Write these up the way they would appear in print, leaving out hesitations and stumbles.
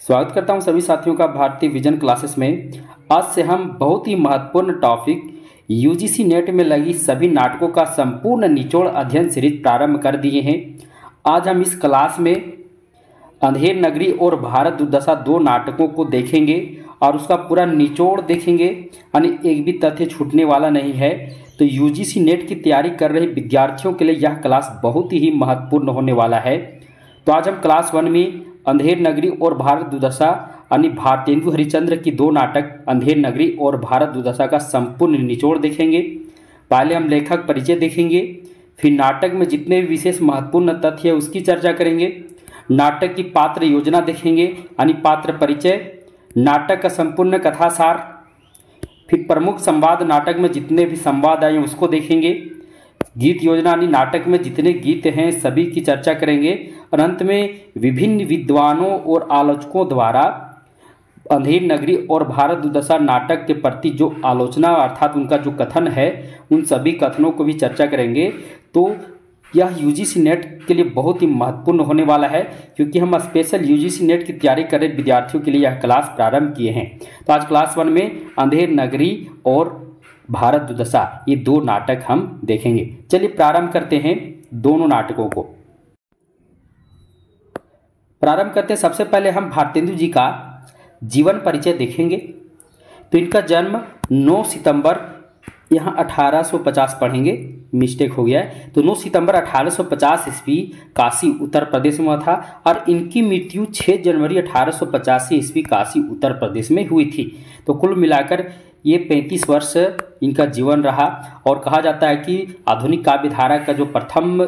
स्वागत करता हूं सभी साथियों का भारतीय विजन क्लासेस में। आज से हम बहुत ही महत्वपूर्ण टॉपिक यूजीसी नेट में लगी सभी नाटकों का संपूर्ण निचोड़ अध्ययन सीरीज प्रारंभ कर दिए हैं। आज हम इस क्लास में अंधेर नगरी और भारत दुर्दशा दो नाटकों को देखेंगे और उसका पूरा निचोड़ देखेंगे, यानी एक भी तथ्य छूटने वाला नहीं है। तो यूजीसी नेट की तैयारी कर रहे विद्यार्थियों के लिए यह क्लास बहुत ही महत्वपूर्ण होने वाला है। तो आज हम क्लास 1 में अंधेर नगरी और भारत दुर्दशा यानी भारतेंदु हरिश्चंद्र की दो नाटक अंधेर नगरी और भारत दुर्दशा का संपूर्ण निचोड़ देखेंगे। पहले हम लेखक परिचय देखेंगे, फिर नाटक में जितने भी विशेष महत्वपूर्ण तथ्य है उसकी चर्चा करेंगे। नाटक की पात्र योजना देखेंगे यानी पात्र परिचय, नाटक का संपूर्ण कथासार, फिर प्रमुख संवाद, नाटक में जितने भी संवाद आए उसको देखेंगे। गीत योजना यानी नाटक में जितने गीत हैं सभी की चर्चा करेंगे और अंत में विभिन्न विद्वानों और आलोचकों द्वारा अंधेर नगरी और भारत दुर्दशा नाटक के प्रति जो आलोचना अर्थात उनका जो कथन है उन सभी कथनों को भी चर्चा करेंगे। तो यह यूजीसी नेट के लिए बहुत ही महत्वपूर्ण होने वाला है, क्योंकि हम स्पेशल यूजीसी नेट की तैयारी कर रहे विद्यार्थियों के लिए यह क्लास प्रारंभ किए हैं। तो आज क्लास 1 में अंधेर नगरी और भारत दुर्दशा ये दो नाटक हम देखेंगे। चलिए प्रारंभ करते हैं दोनों नाटकों को। प्रारंभ करते हैं, सबसे पहले हम भारतेंदु जी का जीवन परिचय देखेंगे। तो इनका जन्म 9 सितंबर यहाँ 1850 पढ़ेंगे, मिस्टेक हो गया है। तो 9 सितंबर 1850 ईस्वी काशी उत्तर प्रदेश में हुआ था और इनकी मृत्यु 6 जनवरी 1885 ईस्वी काशी उत्तर प्रदेश में हुई थी। तो कुल मिलाकर ये 35 वर्ष इनका जीवन रहा और कहा जाता है कि आधुनिक काव्य धारा का जो प्रथम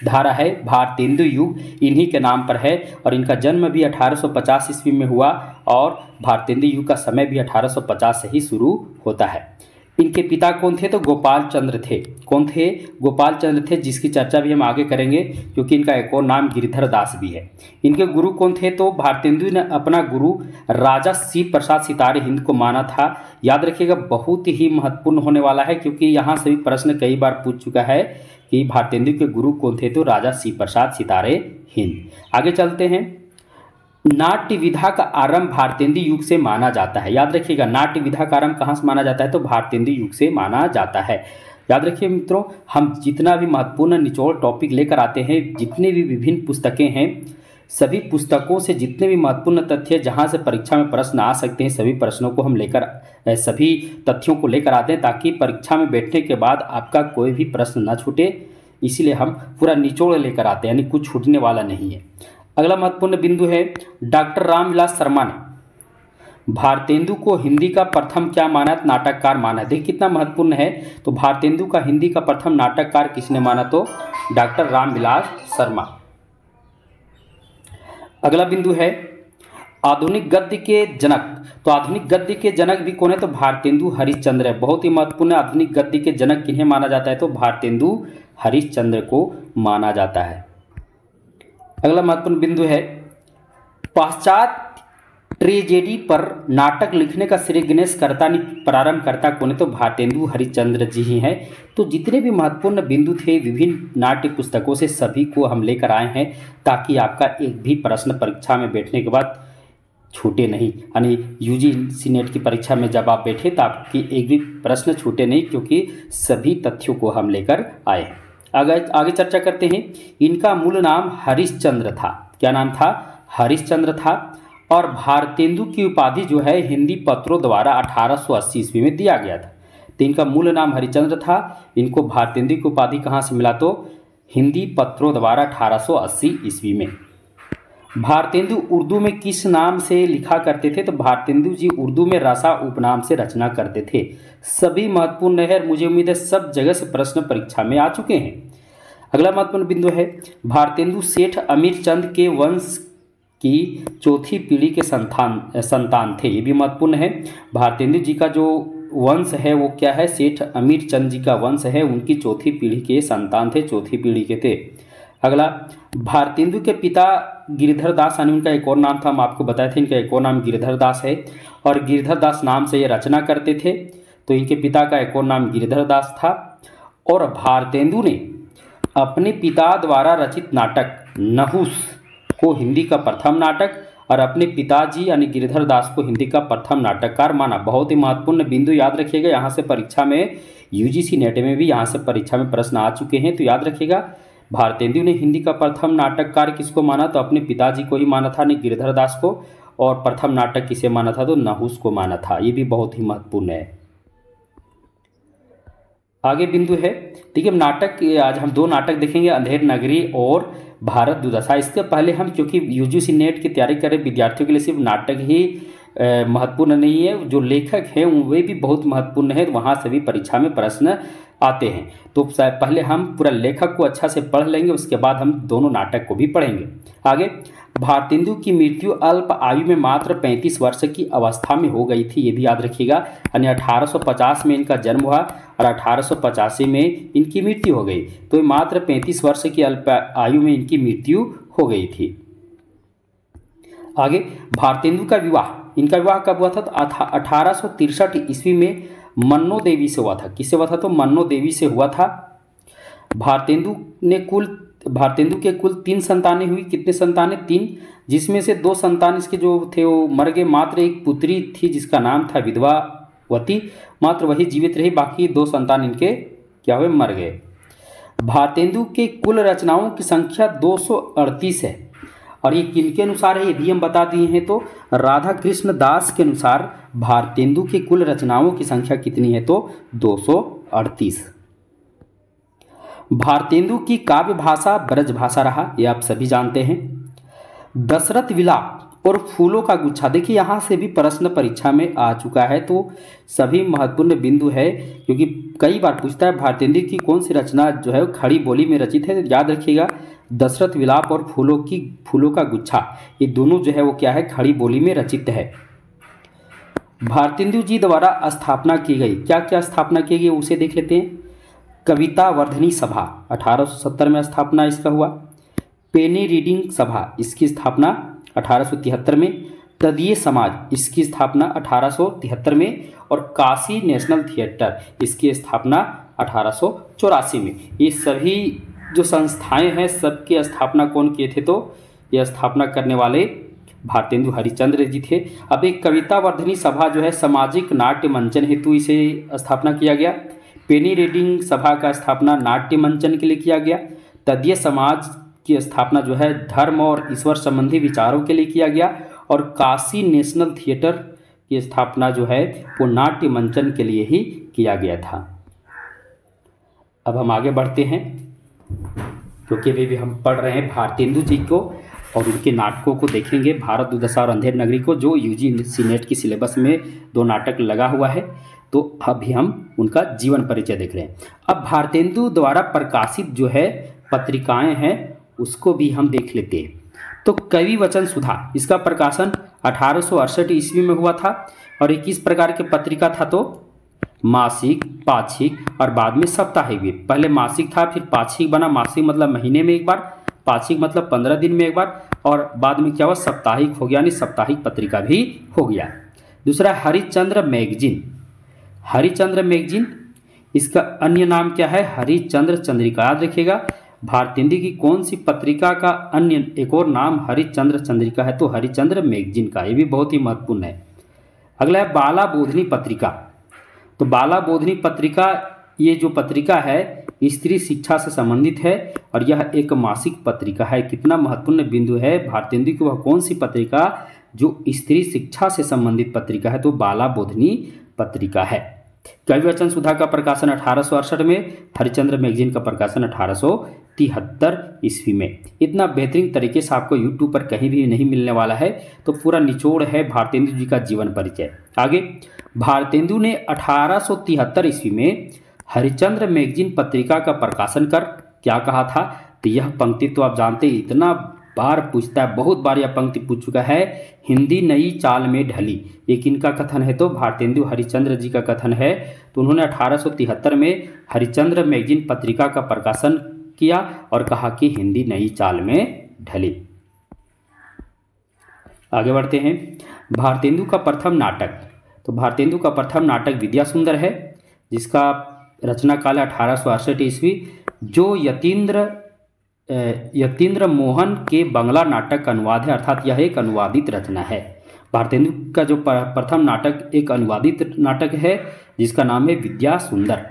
धारा है भारतेंदु युग इन्हीं के नाम पर है और इनका जन्म भी 1850 ईस्वी में हुआ और भारतेंदु युग का समय भी 1850 से ही शुरू होता है। इनके पिता कौन थे? तो गोपाल चंद्र थे। कौन थे? गोपाल चंद्र थे, जिसकी चर्चा भी हम आगे करेंगे क्योंकि इनका एक और नाम गिरिधर दास भी है। इनके गुरु कौन थे? तो भारतेंदु ने अपना गुरु राजा शिव प्रसाद सितारे हिंद को माना था। याद रखिएगा, बहुत ही महत्वपूर्ण होने वाला है क्योंकि यहाँ से भी प्रश्न कई बार पूछ चुका है कि भारतेंदु के गुरु कौन थे? तो राजा शिव प्रसाद सितारे हिंद। आगे चलते हैं। नाट्य विधा का आरंभ भारतेंदु युग से माना जाता है। याद रखिएगा, नाट्य विधा का आरंभ कहाँ से माना जाता है? तो भारतेंदु युग से माना जाता है। याद रखिए मित्रों, हम जितना भी महत्वपूर्ण निचोड़ टॉपिक लेकर आते हैं, जितने भी विभिन्न पुस्तकें हैं, सभी पुस्तकों से जितने भी महत्वपूर्ण तथ्य जहाँ से परीक्षा में प्रश्न आ सकते हैं सभी प्रश्नों को हम लेकर सभी तथ्यों को लेकर आते हैं ताकि परीक्षा में बैठने के बाद आपका कोई भी प्रश्न न छूटे। इसीलिए हम पूरा निचोड़ लेकर आते हैं, यानी कुछ छूटने वाला नहीं है। अगला महत्वपूर्ण बिंदु है, डॉक्टर रामविलास शर्मा ने भारतेंदु को हिंदी का प्रथम क्या माना? नाटककार माना। देखिए कितना महत्वपूर्ण है। तो भारतेंदु का हिंदी का प्रथम नाटककार किसने माना? तो डॉक्टर रामविलास शर्मा। अगला बिंदु है आधुनिक गद्य के जनक। तो आधुनिक गद्य के जनक भी कौन है? तो भारतेंदु हरिश्चंद्र है। बहुत ही महत्वपूर्ण है। आधुनिक गद्य के जनक किन्हें माना जाता है? तो भारतेंदु हरिश्चंद्र को माना जाता है। अगला महत्वपूर्ण बिंदु है, पाश्चात्य ट्रेजेडी पर नाटक लिखने का श्रेय गणेशकर्ता ने प्रारंभकर्ता कौन है? तो भारतेंदु हरिश्चंद्र जी ही हैं। तो जितने भी महत्वपूर्ण बिंदु थे विभिन्न नाट्य पुस्तकों से सभी को हम लेकर आए हैं ताकि आपका एक भी प्रश्न परीक्षा में बैठने के बाद छूटे नहीं, यानी यूजीसी नेट की परीक्षा में जब आप बैठे तो आपकी एक भी प्रश्न छूटे नहीं, क्योंकि सभी तथ्यों को हम लेकर आए हैं। आगे चर्चा करते हैं। इनका मूल नाम हरिश्चंद्र था। क्या नाम था? हरिश्चंद्र था। और भारतेंदु की उपाधि जो है हिंदी पत्रों द्वारा 1880 ईस्वी में दिया गया था। तो इनका मूल नाम हरिश्चंद्र था। इनको भारतेंदु की उपाधि कहाँ से मिला? तो हिंदी पत्रों द्वारा 1880 ईस्वी में। भारतेंदु उर्दू में किस नाम से लिखा करते थे? तो भारतेंदु जी उर्दू में रसा उपनाम से रचना करते थे। सभी महत्वपूर्ण है, मुझे उम्मीद है सब जगह से प्रश्न परीक्षा में आ चुके हैं। अगला महत्वपूर्ण बिंदु है, भारतेंदु सेठ अमीरचंद के वंश की चौथी पीढ़ी के संतान थे। ये भी महत्वपूर्ण है। भारतेंदु जी का जो वंश है वो क्या है? सेठ अमीरचंद जी का वंश है, उनकी चौथी पीढ़ी के संतान थे, चौथी पीढ़ी के थे। अगला, भारतेंदु के पिता गिरिधर दास, यानी उनका एक और नाम था, हम आपको बताए थे इनका एक और नाम गिरिधर दास है और गिरिधर दास नाम से ये रचना करते थे। तो इनके पिता का एक और नाम गिरिधर दास था। और भारतेंदु ने अपने पिता द्वारा रचित नाटक नहुस को हिंदी का प्रथम नाटक और अपने पिताजी यानी गिरिधर दास को हिंदी का प्रथम नाटककार माना। बहुत ही महत्वपूर्ण बिंदु याद रखिएगा, यहाँ से परीक्षा में यूजीसी नेट में भी यहाँ से परीक्षा में प्रश्न आ चुके हैं, तो याद रखिएगा। भारतेंदु ने हिंदी का प्रथम नाटककार किसको माना, तो अपने पिताजी को ही माना था, नहीं गिरिधर दास को। और प्रथम नाटक किसे माना था, तो नहुस को माना था। ये भी बहुत ही महत्वपूर्ण है। आगे बिंदु है, ठीक है, नाटक। आज हम दो नाटक देखेंगे, अंधेर नगरी और भारत दुर्दशा। इसके पहले हम, क्योंकि यूजीसी नेट की तैयारी कर रहे विद्यार्थियों के लिए सिर्फ नाटक ही महत्वपूर्ण नहीं है, जो लेखक हैं वे भी बहुत महत्वपूर्ण है, वहाँ से भी परीक्षा में प्रश्न आते हैं। तो पहले हम पूरा लेखक को अच्छा से पढ़ लेंगे, उसके बाद हम दोनों नाटक को भी पढ़ेंगे। आगे, भारतेंदु की मृत्यु अल्प आयु में मात्र 35 वर्ष की अवस्था में हो गई थी, ये भी याद रखिएगा। यानी 1850 में इनका जन्म हुआ और 1885 में इनकी मृत्यु हो गई, तो मात्र 35 वर्ष की अल्प आयु में इनकी मृत्यु हो गई थी। आगे, भारतेंदु का विवाह, इनका विवाह कब हुआ था, तो 1863 ईस्वी में मन्नो देवी से हुआ था। किससे हुआ था, तो मन्नो देवी से हुआ था। भारतेंदु के कुल 3 संतानें हुई। कितने संतानें, 3, जिसमें से 2 संतान इसके जो थे वो मर गए। मात्र एक पुत्री थी जिसका नाम था विधवावती, मात्र वही जीवित रही, बाकी 2 संतान इनके क्या हुए, मर गए। भारतेंदु के कुल रचनाओं की संख्या 238 है, और ये किनके अनुसार है ये भी हम बता दिए हैं। तो राधा कृष्ण दास के अनुसार भारतेंदु के कुल रचनाओं की संख्या कितनी है, तो 238। भारतेंदु की काव्य भाषा ब्रज भाषा रहा, ये आप सभी जानते हैं। दशरथ विलाप और फूलों का गुच्छा, देखिए यहाँ से भी प्रश्न परीक्षा में आ चुका है, तो सभी महत्वपूर्ण बिंदु है, क्योंकि कई बार पूछता है भारतेंदु की कौन सी रचना जो है खड़ी बोली में रचित है। तो याद रखिएगा, दशरथ विलाप और फूलों का गुच्छा, ये दोनों जो है वो क्या है, खड़ी बोली में रचित है। भारतेंदु जी द्वारा स्थापना की गई, क्या क्या स्थापना की गई उसे देख लेते हैं। कविता वर्धनी सभा 1870 में स्थापना इसका हुआ। पेनी रीडिंग सभा, इसकी स्थापना 1873 में। तदीय समाज, इसकी स्थापना 1873 में। और काशी नेशनल थिएटर, इसकी स्थापना 1884 में। ये सभी जो संस्थाएं हैं सबकी स्थापना कौन किए थे, तो ये स्थापना करने वाले भारतेंदु हरिश्चंद्र जी थे। अब एक कविता वर्धनी सभा जो है सामाजिक नाट्य मंचन हेतु इसे स्थापना किया गया। पेनी रीडिंग सभा का स्थापना नाट्य मंचन के लिए किया गया। तदीय समाज की स्थापना जो है धर्म और ईश्वर संबंधी विचारों के लिए किया गया। और काशी नेशनल थिएटर की स्थापना जो है वो नाट्य मंचन के लिए ही किया गया था। अब हम आगे बढ़ते हैं, क्योंकि अभी भी हम पढ़ रहे हैं भारतेंदु जी को और उनके नाटकों को देखेंगे, भारत दुर्दशा और अंधेर नगरी को, जो यूजीसी नेट की सिलेबस में 2 नाटक लगा हुआ है। तो अभी हम उनका जीवन परिचय देख रहे हैं। अब भारतेंदु द्वारा प्रकाशित जो है पत्रिकाएं हैं उसको भी हम देख लेते हैं। तो कवि वचन सुधा, इसका प्रकाशन 1868 ईस्वी में हुआ था। और ये किस प्रकार की पत्रिका था, तो मासिक, पाक्षिक और बाद में साप्ताहिक भी। पहले मासिक था, फिर पाक्षिक बना। मासिक मतलब महीने में एक बार, पाक्षिक मतलब 15 दिन में एक बार, और बाद में क्या हुआ, साप्ताहिक हो गया, यानी साप्ताहिक पत्रिका भी हो गया। दूसरा हरिश्चंद्र मैगजीन, हरिश्चंद्र मैगजीन, इसका अन्य नाम क्या है, हरिश्चंद्र चंद्रिका। याद रखिएगा, भारतेंदु की कौन सी पत्रिका का अन्य एक और नाम हरिश्चंद्र चंद्रिका है, तो हरिश्चंद्र मैगजीन का। ये भी बहुत ही महत्वपूर्ण है। अगला है बाला बोधनी पत्रिका। तो बाला बोधनी पत्रिका, ये जो पत्रिका है स्त्री शिक्षा से संबंधित है और यह एक मासिक पत्रिका है। कितना महत्वपूर्ण बिंदु है, भारतेंदु की वह कौन सी पत्रिका जो स्त्री शिक्षा से संबंधित पत्रिका है, तो बाला बोधनी पत्रिका है। कवि वचन सुधा का प्रकाशन 1868 में, हरिश्चंद्र मैगजीन का प्रकाशन 1873 ईस्वी में। इतना बेहतरीन तरीके से आपको यूट्यूब पर कहीं भी नहीं मिलने वाला है। तो पूरा निचोड़ है भारतेंदु जी का जीवन परिचय। आगे, भारतेंदु ने 1873 ईस्वी में हरिश्चंद्र मैगजीन पत्रिका का प्रकाशन कर क्या कहा था, तो यह पंक्ति तो आप जानते हैं, इतना बार पूछता है, बहुत बार यह पंक्ति पूछ चुका है, हिंदी नई चाल में ढली। ये किनका कथन है, तो भारतेंदु हरिश्चंद्र जी का कथन है। तो उन्होंने 1873 में हरिश्चंद्र मैगजीन पत्रिका का प्रकाशन किया और कहा कि हिंदी नई चाल में ढली। आगे बढ़ते हैं, भारतेंदु का प्रथम नाटक। तो भारतेंदु का प्रथम नाटक विद्या सुंदर है, जिसका रचना काल 1868 ईस्वी। जो यतीन्द्र यतीन्द्र मोहन के बंगला नाटक का अनुवाद है, अर्थात यह एक अनुवादित रचना है। भारतेंदु का जो प्रथम नाटक एक अनुवादित नाटक है जिसका नाम है विद्या सुंदर।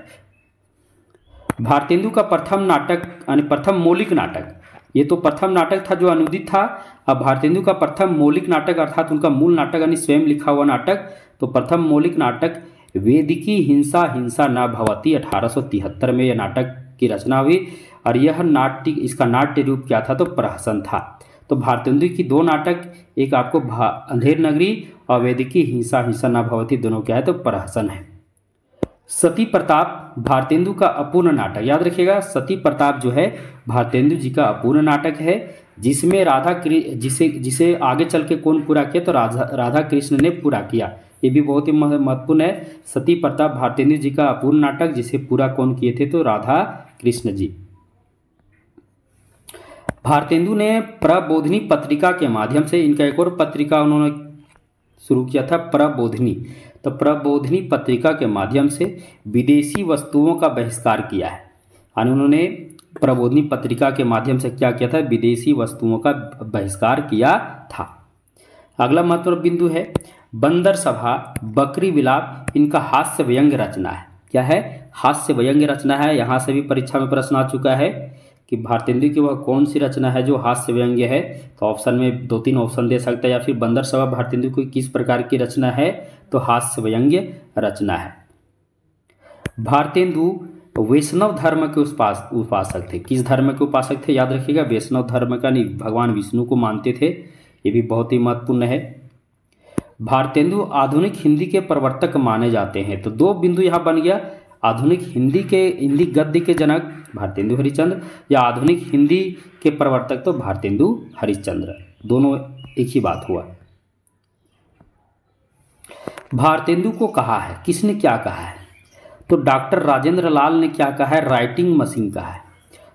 भारतेंदु का प्रथम नाटक यानी प्रथम मौलिक नाटक, ये तो प्रथम नाटक था जो अनुदित था। अब भारतेंदु का प्रथम मौलिक नाटक अर्थात उनका मूल नाटक यानी स्वयं लिखा हुआ नाटक, तो प्रथम मौलिक नाटक वेदिकी हिंसा हिंसा न भवती 1873 में यह नाटक की रचना हुई। और यह नाट्य, इसका नाट्य रूप क्या था तो प्रहसन था। तो भारतेंदु की दो नाटक, एक आपको अंधेर नगरी और वेदिकी हिंसा हिंसा न भवती, दोनों क्या है तो प्रहसन है। सती प्रताप भारतेंदु का अपूर्ण नाटक, याद रखिएगा सती प्रताप जो है भारतेंदु जी का अपूर्ण नाटक है, जिसमें जिसे आगे चल के कौन पूरा किया तो राधा कृष्ण ने पूरा किया। ये भी बहुत ही महत्वपूर्ण है। सती प्रताप भारतेंदु जी का अपूर्ण नाटक जिसे पूरा कौन किए थे तो राधा कृष्ण जी। भारतेंदु ने प्रबोधिनी पत्रिका के माध्यम से, इनका एक और पत्रिका उन्होंने शुरू किया था प्रबोधिनी, तो प्रबोधिनी पत्रिका के माध्यम से विदेशी वस्तुओं का बहिष्कार किया है। यानी उन्होंने प्रबोधिनी पत्रिका के माध्यम से क्या किया था, विदेशी वस्तुओं का बहिष्कार किया था। अगला महत्वपूर्ण बिंदु है बंदर सभा बकरी विलाप, इनका हास्य व्यंग रचना है। क्या है, हास्य व्यंग रचना है। यहाँ से भी परीक्षा में प्रश्न आ चुका है कि भारतेंदु की वह कौन सी रचना है जो हास्य व्यंग्य है, तो ऑप्शन में 2-3 ऑप्शन दे सकता है, या फिर बंदर सभा भारतेंदु की किस प्रकार की रचना है तो हास्य व्यंग्य रचना है। भारतेंदु वैष्णव धर्म के उपासक थे। किस धर्म के उपासक थे, याद रखिएगा वैष्णव धर्म का, नहीं भगवान विष्णु को मानते थे। ये भी बहुत ही महत्वपूर्ण है। भारतेंदु आधुनिक हिंदी के प्रवर्तक माने जाते हैं, तो दो बिंदु यहाँ बन गया, आधुनिक हिंदी गद्य के जनक भारतेंदु हरिश्चंद्र या आधुनिक हिंदी के प्रवर्तक तो भारतेंदु हरिश्चंद्र, दोनों एक ही बात हुआ। भारतेंदु को कहा है, किसने क्या कहा है तो डॉक्टर राजेंद्र लाल ने क्या कहा है, राइटिंग मशीन कहा है।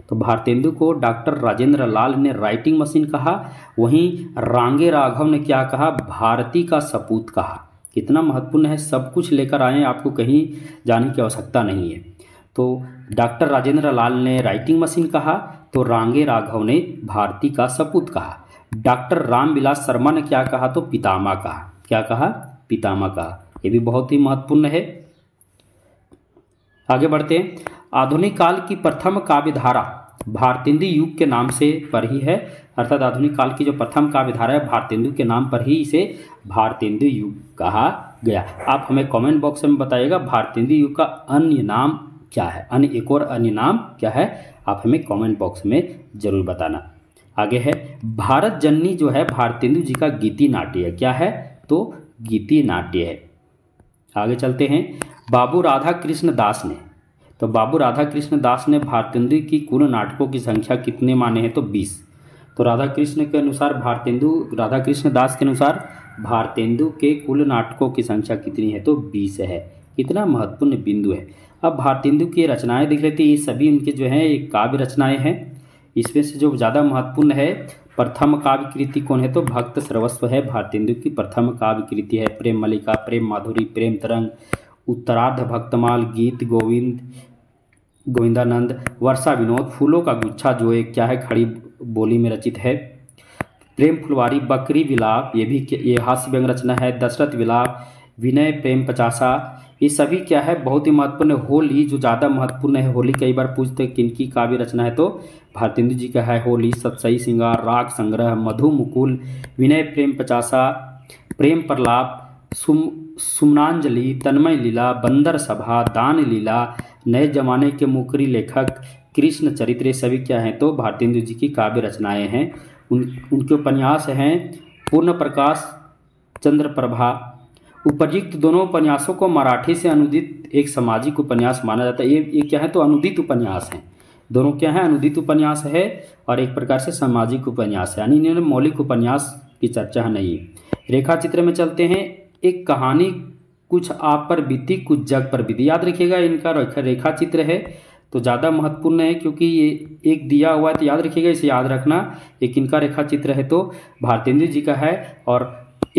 तो भारतेंदु को डॉक्टर राजेंद्र लाल ने राइटिंग मशीन कहा। वहीं रांगे राघव ने क्या कहा, भारती का सपूत कहा। कितना महत्वपूर्ण है, सब कुछ लेकर आए, आपको कहीं जाने की आवश्यकता नहीं है। तो डॉक्टर राजेंद्र लाल ने राइटिंग मशीन कहा, तो रांगे राघव ने भारती का सपूत कहा। डॉक्टर रामविलास शर्मा ने क्या कहा तो पितामह कहा। क्या कहा, पितामह कहा। ये भी बहुत ही महत्वपूर्ण है। आगे बढ़ते हैं। आधुनिक काल की प्रथम काव्यधारा भारतेंदु युग के नाम से पर ही है, अर्थात आधुनिक काल की जो प्रथम काव्यधारा है भारतेंदु के नाम पर ही इसे भारतेंदु युग कहा गया। आप हमें कमेंट बॉक्स में बताइएगा भारतेंदु युग का अन्य नाम क्या है, अन्य एक और अन्य नाम क्या है, आप हमें कमेंट बॉक्स में जरूर बताना। आगे है भारत जननी जो है भारतेंदु जी का गीति नाट्य है। क्या है तो गीति नाट्य है। आगे चलते हैं। बाबू राधा कृष्ण दास ने, तो बाबू राधा कृष्ण दास ने भारतेंदु की कुल नाटकों की संख्या कितने माने हैं तो 20। तो राधा कृष्ण के अनुसार राधा कृष्ण दास के अनुसार भारतेंदु के कुल नाटकों की संख्या कितनी है तो 20 है। कितना महत्वपूर्ण बिंदु है। अब भारतेंदु की रचनाएं देख लेते हैं। ये सभी उनके जो हैं एक काव्य रचनाएं हैं। इसमें से जो ज़्यादा महत्वपूर्ण है प्रथम काव्य कृति कौन है तो भक्त सर्वस्व है। भारतेंदु की प्रथम काव्य कृति है प्रेम मल्लिका, प्रेम माधुरी, प्रेम तरंग, उत्तरार्ध भक्तमाल, गीत गोविंदानंद, वर्षा विनोद, फूलों का गुच्छा जो एक क्या है खड़ी बोली में रचित है, प्रेम फुलवारी, बकरी विलाप, ये हास्य व्यंग रचना है, दशरथ विलाप, विनय प्रेम पचासा, ये सभी क्या है बहुत ही महत्वपूर्ण। होली जो ज़्यादा महत्वपूर्ण है, होली कई बार पूछते किनकी काव्य रचना है तो भारतेंदु जी का है होली। सतसई श्रृंगार, राग संग्रह, मधु मुकुल, विनय प्रेम पचासा, प्रेम प्रलाप, सुमनांजलि, तन्मय लीला, बंदर सभा, दान लीला, नए जमाने के मुकरी लेखक, कृष्ण चरित्र, ये सभी क्या हैं तो भारतेंदु जी की काव्य रचनाएं हैं। उनके उपन्यास हैं पूर्ण प्रकाश, चंद्र प्रभा। उपयुक्त दोनों उपन्यासों को मराठी से अनुदित एक सामाजिक उपन्यास माना जाता है। ये क्या है तो अनुदित उपन्यास हैं। दोनों क्या है, अनुदित उपन्यास है और एक प्रकार से सामाजिक उपन्यास है, यानी इन्होंने मौलिक उपन्यास की चर्चा नहीं है। रेखा चित्र में चलते हैं। एक कहानी कुछ आप पर बीती कुछ जग पर बीती, याद रखिएगा इनका रेखा चित्र है तो ज़्यादा महत्वपूर्ण है क्योंकि ये एक दिया हुआ है तो याद रखिएगा, इसे याद रखना। एक इनका रेखा चित्र है तो भारतेंदु जी का है और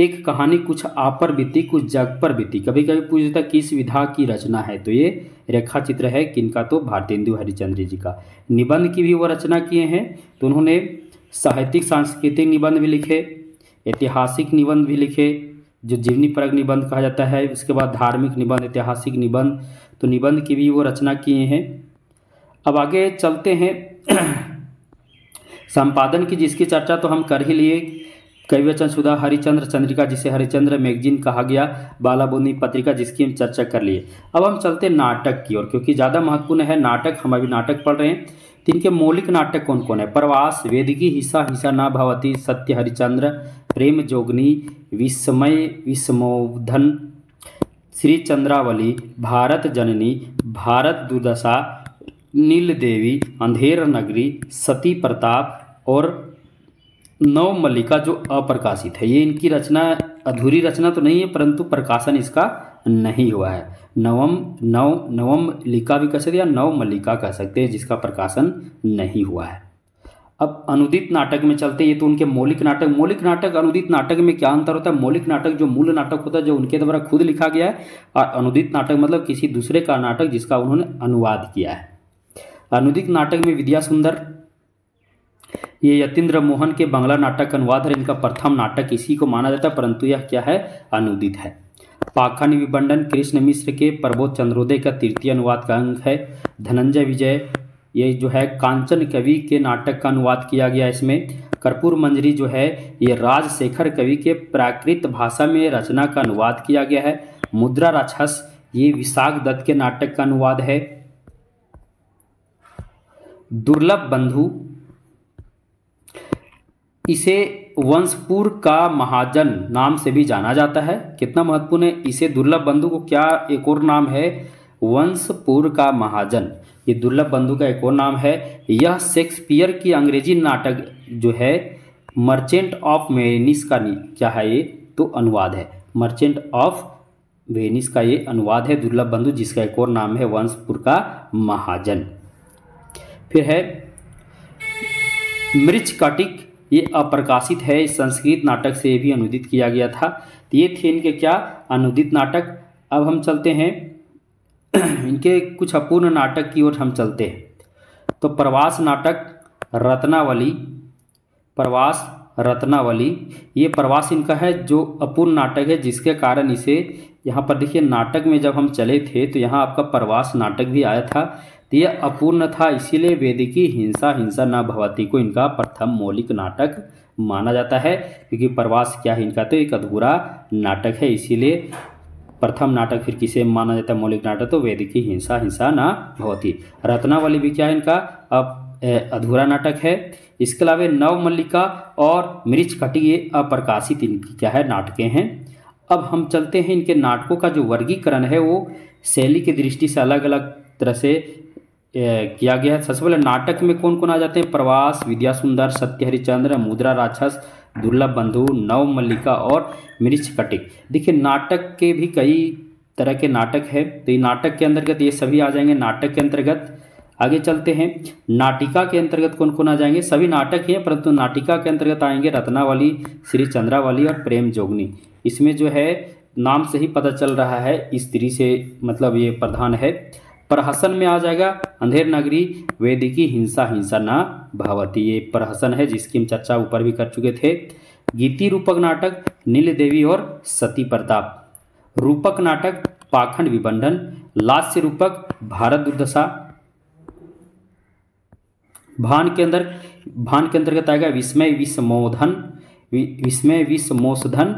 एक कहानी कुछ आप पर बीती कुछ जग पर बीती। कभी कभी पूछता किस विधा की रचना है, तो ये रेखा चित्र है किनका, तो भारतेंदु हरिश्चंद्र जी का। निबंध की भी वो रचना किए हैं, तो उन्होंने साहित्यिक सांस्कृतिक निबंध भी लिखे, ऐतिहासिक निबंध भी लिखे जो जीवनी परक निबंध कहा जाता है, उसके बाद धार्मिक निबंध, ऐतिहासिक निबंध, तो निबंध की भी वो रचना किए हैं। अब आगे चलते हैं संपादन की, जिसकी चर्चा तो हम कर ही लिए। कविवचन सुधा हरिचंद्र चंद्रिका, जिसे हरिचंद्र मैगजीन कहा गया, बालाबुनी पत्रिका जिसकी हम चर्चा कर लिए। अब हम चलते हैं नाटक की ओर, क्योंकि ज़्यादा महत्वपूर्ण है नाटक, हम अभी नाटक पढ़ रहे हैं। तो इनके मौलिक नाटक कौन कौन है? प्रवास, वेदिकी, हिंसा हिंसा न भवती, सत्य हरिचंद्र, प्रेम जोगनी, विस्मय विस्मोधन, श्री चंद्रावली, भारत जननी, भारत दुर्दशा, नील देवी, अंधेर नगरी, सती प्रताप और नव मल्लिका जो अप्रकाशित है। ये इनकी रचना, अधूरी रचना तो नहीं है परंतु प्रकाशन इसका नहीं हुआ है। नवम मल्लिका भी कह सकते हैं या नव मल्लिका कह सकते हैं, जिसका प्रकाशन नहीं हुआ है। अब अनुदित नाटक में चलते हैं। ये तो उनके मौलिक नाटक अनुदित नाटक में क्या अंतर होता है? मौलिक नाटक जो मूल नाटक होता है, जो उनके द्वारा खुद लिखा गया है, और अनुदित नाटक मतलब किसी दूसरे का नाटक जिसका उन्होंने अनुवाद किया है। अनुदित नाटक में विद्या सुंदर, ये यतीन्द्र मोहन के बांग्ला नाटक अनुवाद है, इनका प्रथम नाटक इसी को माना जाता है, परंतु यह क्या है? अनुदित है। पाखंड विबंडन कृष्ण मिश्र के प्रबोध चंद्रोदय का तृतीय अनुवाद का अंग है। धनंजय विजय, ये जो है कांचन कवि के नाटक का अनुवाद किया गया इसमें। कर्पूर मंजरी जो है ये राजशेखर कवि के प्राकृत भाषा में रचना का अनुवाद किया गया है। मुद्रा राक्षस ये विशाख दत्त के नाटक का अनुवाद है। दुर्लभ बंधु, इसे वंशपुर का महाजन नाम से भी जाना जाता है। कितना महत्वपूर्ण है, इसे दुर्लभ बंधु को क्या एक और नाम है? वंशपुर का महाजन, ये दुर्लभ बंधु का एक और नाम है। यह शेक्सपियर की अंग्रेजी नाटक जो है मर्चेंट ऑफ वेनिस का क्या है? ये तो अनुवाद है। मर्चेंट ऑफ वेनिस का ये अनुवाद है दुर्लभ बंधु, जिसका एक और नाम है वंशपुर का महाजन। फिर है मृच्छकटिक, ये अप्रकाशित है, संस्कृत नाटक से भी अनुदित किया गया था। तो ये थे इनके क्या? अनुदित नाटक। अब हम चलते हैं इनके कुछ अपूर्ण नाटक की ओर हम चलते हैं। तो प्रवास नाटक, रत्नावली, प्रवास रत्नावली, ये प्रवास इनका है जो अपूर्ण नाटक है, जिसके कारण इसे यहाँ पर देखिए नाटक में जब हम चले थे तो यहाँ आपका प्रवास नाटक भी आया था, तो यह अपूर्ण था, इसीलिए वेदिकी हिंसा हिंसा न भवती को इनका प्रथम मौलिक नाटक माना जाता है। क्योंकि प्रवास क्या है इनका? तो एक अधूरा नाटक है, इसीलिए प्रथम नाटक फिर किसे माना जाता है मौलिक नाटक? तो वेदिकी हिंसा हिंसा न भवती। रत्नावली भी क्या है इनका? अब अधूरा नाटक है। इसके अलावा नव मल्लिका और मृच्छकटिक ये अप्रकाशित इनकी क्या है? नाटकें हैं। अब हम चलते हैं इनके नाटकों का जो वर्गीकरण है वो शैली की दृष्टि से अलग अलग तरह से किया गया है। सबसे पहले नाटक में कौन कौन आ जाते हैं? प्रवास, विद्या सुंदर, सत्य हरिचंद्र, मुद्रा राक्षस, दुर्लभ बंधु, नव मल्लिका और मृच्छकटिक। देखिए नाटक के भी कई तरह के नाटक है, तो ये नाटक के अंतर्गत ये सभी आ जाएंगे नाटक के अंतर्गत। आगे चलते हैं नाटिका के अंतर्गत कौन कौन आ जाएंगे? सभी नाटक ही हैं, परंतु नाटिका के अंतर्गत आएंगे रत्नावली, श्री चंद्रावली और प्रेम जोगनी। इसमें जो है नाम से ही पता चल रहा है स्त्री से मतलब ये प्रधान है। प्रहसन में आ जाएगा अंधेर नगरी, वेदिकी हिंसा हिंसा न भवती, ये प्रहसन है जिसकी हम चर्चा ऊपर भी कर चुके थे। गीति रूपक नाटक नील देवी और सती प्रताप। रूपक नाटक पाखंड विबंधन। लास्य रूपक भारत दुर्दशा। भान के अंतर्गत आएगा विस्मय विस्मोधन, विस्मय विस्मोधन।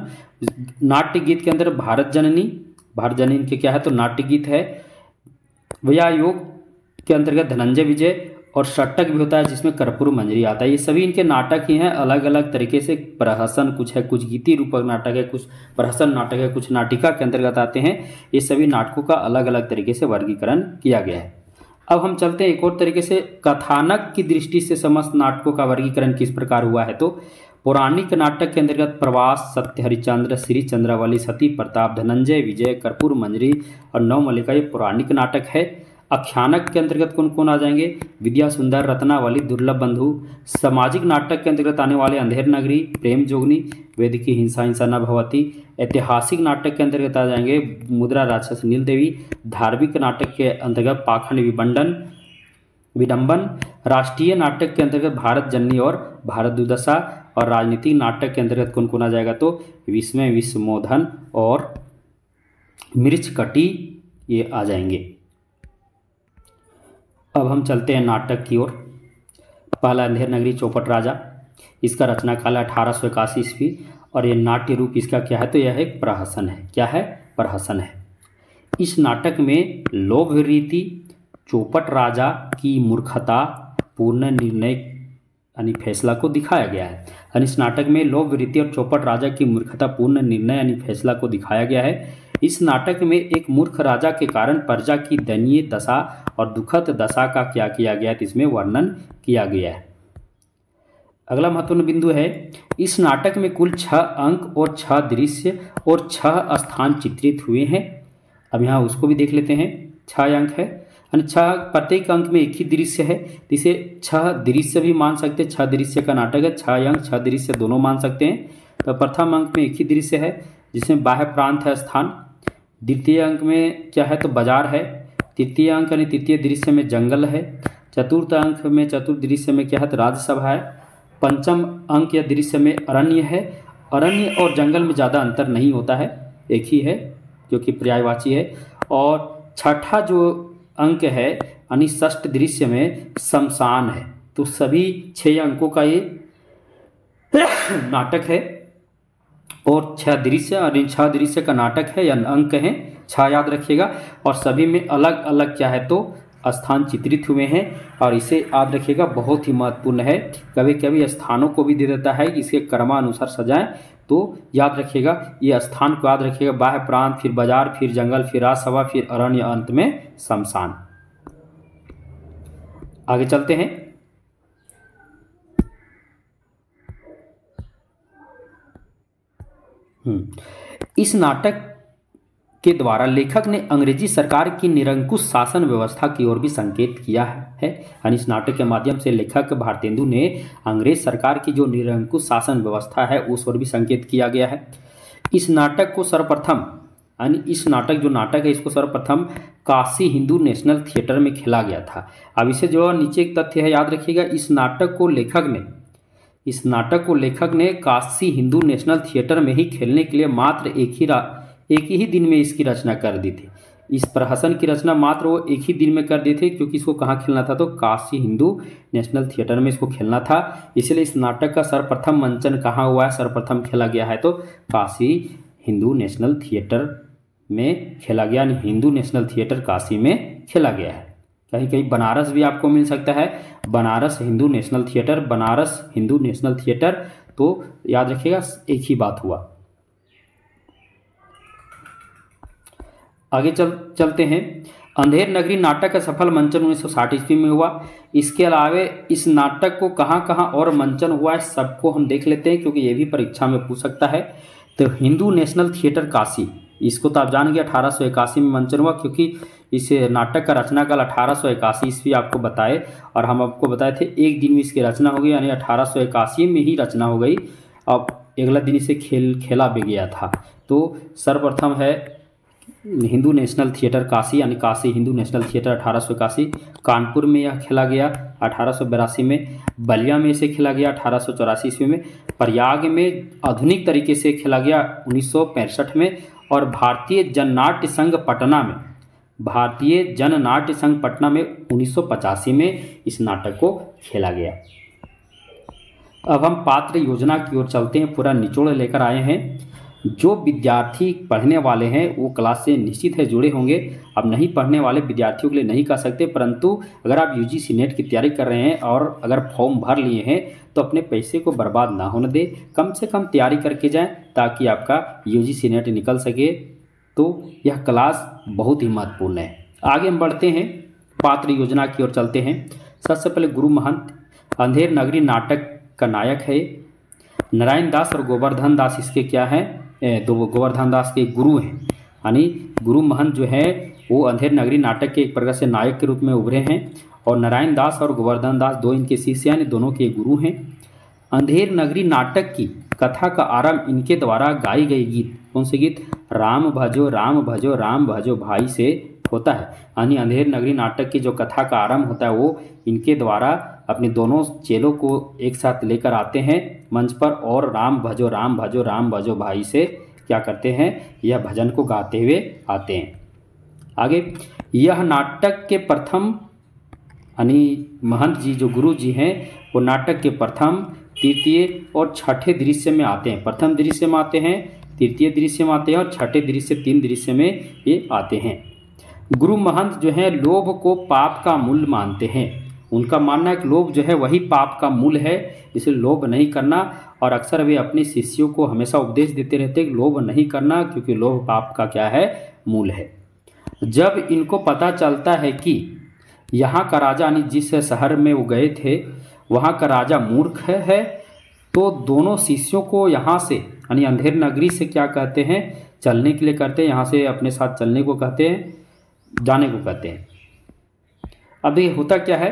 नाट्य गीत के अंदर भारत जननी, भारत जननी इनके क्या है? तो नाट्य गीत है। व्यायोग के अंतर्गत धनंजय विजय और षटक भी होता है जिसमें कर्पूर मंजरी आता है। ये सभी इनके नाटक ही हैं, अलग अलग तरीके से। प्रहसन कुछ है, कुछ गीति रूपक नाटक है, कुछ प्रहसन नाटक है, कुछ नाटिका के अंतर्गत आते हैं। ये सभी नाटकों का अलग अलग तरीके से वर्गीकरण किया गया है। अब हम चलते हैं एक और तरीके से कथानक की दृष्टि से समस्त नाटकों का वर्गीकरण किस प्रकार हुआ है। तो पौराणिक नाटक के अंतर्गत प्रवास, सत्य हरिचंद्र, श्री चंद्रावली, सती प्रताप, धनंजय विजय, कर्पूर मंजरी और नव मल्लिका ये पौराणिक नाटक है। आख्यानक के अंतर्गत कौन कौन आ जाएंगे? विद्या सुंदर, रत्नावली, दुर्लभ बंधु। सामाजिक नाटक के अंतर्गत आने वाले अंधेर नगरी, प्रेम जोगनी, वेद की हिंसा हिंसा न भवती। ऐतिहासिक नाटक के अंतर्गत आ जाएंगे मुद्रा राक्षस, नील देवी। धार्मिक नाटक के अंतर्गत पाखंड विडंबन। राष्ट्रीय नाटक के अंतर्गत भारत जननी और भारत दुर्दशा। और राजनीतिक नाटक के अंतर्गत कौन कौन आ जाएगा? तो विस्मय, विस्मोधन और मिर्चकटी, ये आ जाएंगे। अब हम चलते हैं नाटक की ओर। पहला अंधेर नगरी, चौपट राजा। इसका रचना काल 1881 ईस्वी और ये नाट्य रूप इसका क्या है? तो यह एक प्रहसन है। क्या है? प्रहसन है। इस नाटक में लोभ रीति, चौपट राजा की मूर्खता, पूर्ण निर्णय यानी फैसला को दिखाया गया है। यानी इस नाटक में लोभ रीति और चौपट राजा की मूर्खता, पूर्ण निर्णय यानी फैसला को दिखाया गया है। इस नाटक में एक मूर्ख राजा के कारण प्रजा की दयनीय दशा और दुखद दशा का क्या किया गया है? इसमें वर्णन किया गया है। अगला महत्वपूर्ण बिंदु है, इस नाटक में कुल 6 अंक और 6 दृश्य और 6 स्थान चित्रित हुए हैं। अब यहाँ उसको भी देख लेते हैं। 6 अंक है यानी 6, प्रत्येक अंक में एक ही दृश्य है, इसे 6 दृश्य भी मान सकते हैं। 6 दृश्य का नाटक है। 6 अंक 6 दृश्य दोनों मान सकते हैं। तो प्रथम अंक में एक ही दृश्य है जिसमें बाह्य प्रांत है, स्थान। द्वितीय अंक में क्या है? तो बाजार है। तृतीय अंक यानी तृतीय दृश्य में जंगल है। चतुर्थ अंक में, चतुर्थ दृश्य में क्या है? तो राज्यसभा है। पंचम अंक या दृश्य में अरण्य है। अरण्य और जंगल में ज़्यादा अंतर नहीं होता है, एक ही है जो कि पर्यायवाची है। और छठा जो अंक है यानी षष्ठ दृश्य में शमशान है। तो सभी 6 अंकों का ये नाटक है और 6 दृश्य और इन 6 दृश्य का नाटक है या अंक हैं, 6 याद रखिएगा। और सभी में अलग अलग क्या है? तो स्थान चित्रित हुए हैं और इसे याद रखिएगा, बहुत ही महत्वपूर्ण है। कभी कभी स्थानों को भी दे देता है कि इसके क्रमानुसार सजाएं, तो याद रखिएगा ये स्थान को याद रखिएगा। बाह्य प्रांत, फिर बाजार, फिर जंगल, फिर राजसभा, फिर अरण्य, अंत में शमशान। आगे चलते हैं। इस नाटक के द्वारा लेखक ने अंग्रेजी सरकार की निरंकुश शासन व्यवस्था की ओर भी संकेत किया है। यानी इस नाटक के माध्यम से लेखक भारतेंदु ने अंग्रेज सरकार की जो निरंकुश शासन व्यवस्था है उस ओर भी संकेत किया गया है। इस नाटक को सर्वप्रथम यानी इस नाटक जो नाटक है इसको सर्वप्रथम काशी हिंदू नेशनल थिएटर में खेला गया था। अब इसे जो नीचे एक तथ्य है याद रखिएगा, इस नाटक को लेखक ने काशी हिंदू नेशनल थिएटर में ही खेलने के लिए मात्र एक ही दिन में इसकी रचना कर दी थी। इस प्रहसन की रचना मात्र वो एक ही दिन में कर दी थी, क्योंकि इसको कहाँ खेलना था? तो काशी हिंदू नेशनल थिएटर में इसको खेलना था। इसलिए इस नाटक का सर्वप्रथम मंचन कहाँ हुआ है? सर्वप्रथम खेला गया है तो काशी हिंदू नेशनल थिएटर में खेला गया, यानी हिंदू नेशनल थिएटर काशी में खेला गया है। कहीं कहीं बनारस भी आपको मिल सकता है, Banaras Hindu national theatre, Banaras Hindu national theatre, तो याद रखिएगा एक ही बात हुआ। आगे चलते हैं। अंधेर नगरी नाटक का सफल मंचन 1960 ईस्वी में हुआ। इसके अलावे इस नाटक को कहाँ कहाँ और मंचन हुआ है सबको हम देख लेते हैं, क्योंकि ये भी परीक्षा में पूछ सकता है। तो हिंदू नेशनल थिएटर काशी, इसको तो आप जान गए 1881 में मंचन हुआ, क्योंकि इस नाटक का रचना काल 1881 ईस्वी आपको बताए और हम आपको बताए थे एक दिन में इसकी रचना हो गई, यानी 1881 में ही रचना हो गई। अब अगला दिन इसे खेला भी गया था। तो सर्वप्रथम है हिंदू नेशनल थिएटर काशी, यानी काशी हिंदू नेशनल थिएटर 1881। कानपुर में यह खेला गया 1882 में। बलिया में इसे खेला गया 1884 ईस्वी में। प्रयाग में आधुनिक तरीके से खेला गया 1965 में। और भारतीय जननाट्य संघ पटना में 1985 में इस नाटक को खेला गया। अब हम पात्र योजना की ओर चलते हैं, पूरा निचोड़ लेकर आए हैं। जो विद्यार्थी पढ़ने वाले हैं वो क्लास से निश्चित है जुड़े होंगे। अब नहीं पढ़ने वाले विद्यार्थियों के लिए नहीं कह सकते, परंतु अगर आप यूजीसी नेट की तैयारी कर रहे हैं और अगर फॉर्म भर लिए हैं तो अपने पैसे को बर्बाद ना होने दें, कम से कम तैयारी करके जाएं ताकि आपका यूजीसी नेट निकल सके। तो यह क्लास बहुत ही महत्वपूर्ण है। आगे हम बढ़ते हैं, पात्र योजना की ओर चलते हैं। सबसे पहले गुरु महंत अंधेर नगरी नाटक का नायक है। नारायण दास और गोवर्धन दास इसके क्या हैं? दो गोवर्धन दास के गुरु हैं, यानी गुरु महंत जो है वो अंधेर नगरी नाटक के एक प्रकार से नायक के रूप में उभरे हैं। और नारायण दास और गोवर्धन दास दो इनके शिष्य हैं, दोनों के गुरु हैं। अंधेर नगरी नाटक की कथा का आरंभ इनके द्वारा गाई गई गीत, कौन से गीत? राम भजो राम भजो राम भजो भाई से होता है। यानी अंधेर नगरी नाटक की जो कथा का आरंभ होता है वो इनके द्वारा अपने दोनों चेलों को एक साथ लेकर आते हैं मंच पर, और राम भजो राम भजो राम भजो भाई से क्या करते हैं, यह भजन को गाते हुए आते हैं। आगे, यह नाटक के प्रथम यानी महंत जी जो गुरु जी हैं वो नाटक के प्रथम, तृतीय और छठे दृश्य में आते हैं। प्रथम दृश्य में आते हैं, तृतीय दृश्य में आते हैं और छठे दृश्य, 3 दृश्य में ये आते हैं। गुरु महंत जो है लोभ को पाप का मूल मानते हैं। उनका मानना है कि लोभ जो है वही पाप का मूल है, इसलिए लोभ नहीं करना। और अक्सर वे अपने शिष्यों को हमेशा उपदेश देते रहते हैं कि लोभ नहीं करना, क्योंकि लोभ पाप का क्या है, मूल है। जब इनको पता चलता है कि यहाँ का राजा यानी जिस शहर में वो गए थे वहाँ का राजा मूर्ख है, तो दोनों शिष्यों को यहाँ से यानी अंधेर नगरी से क्या कहते हैं, चलने के लिए कहते हैं, यहाँ से अपने साथ चलने को कहते हैं, जाने को कहते हैं। अब देखिए होता क्या है,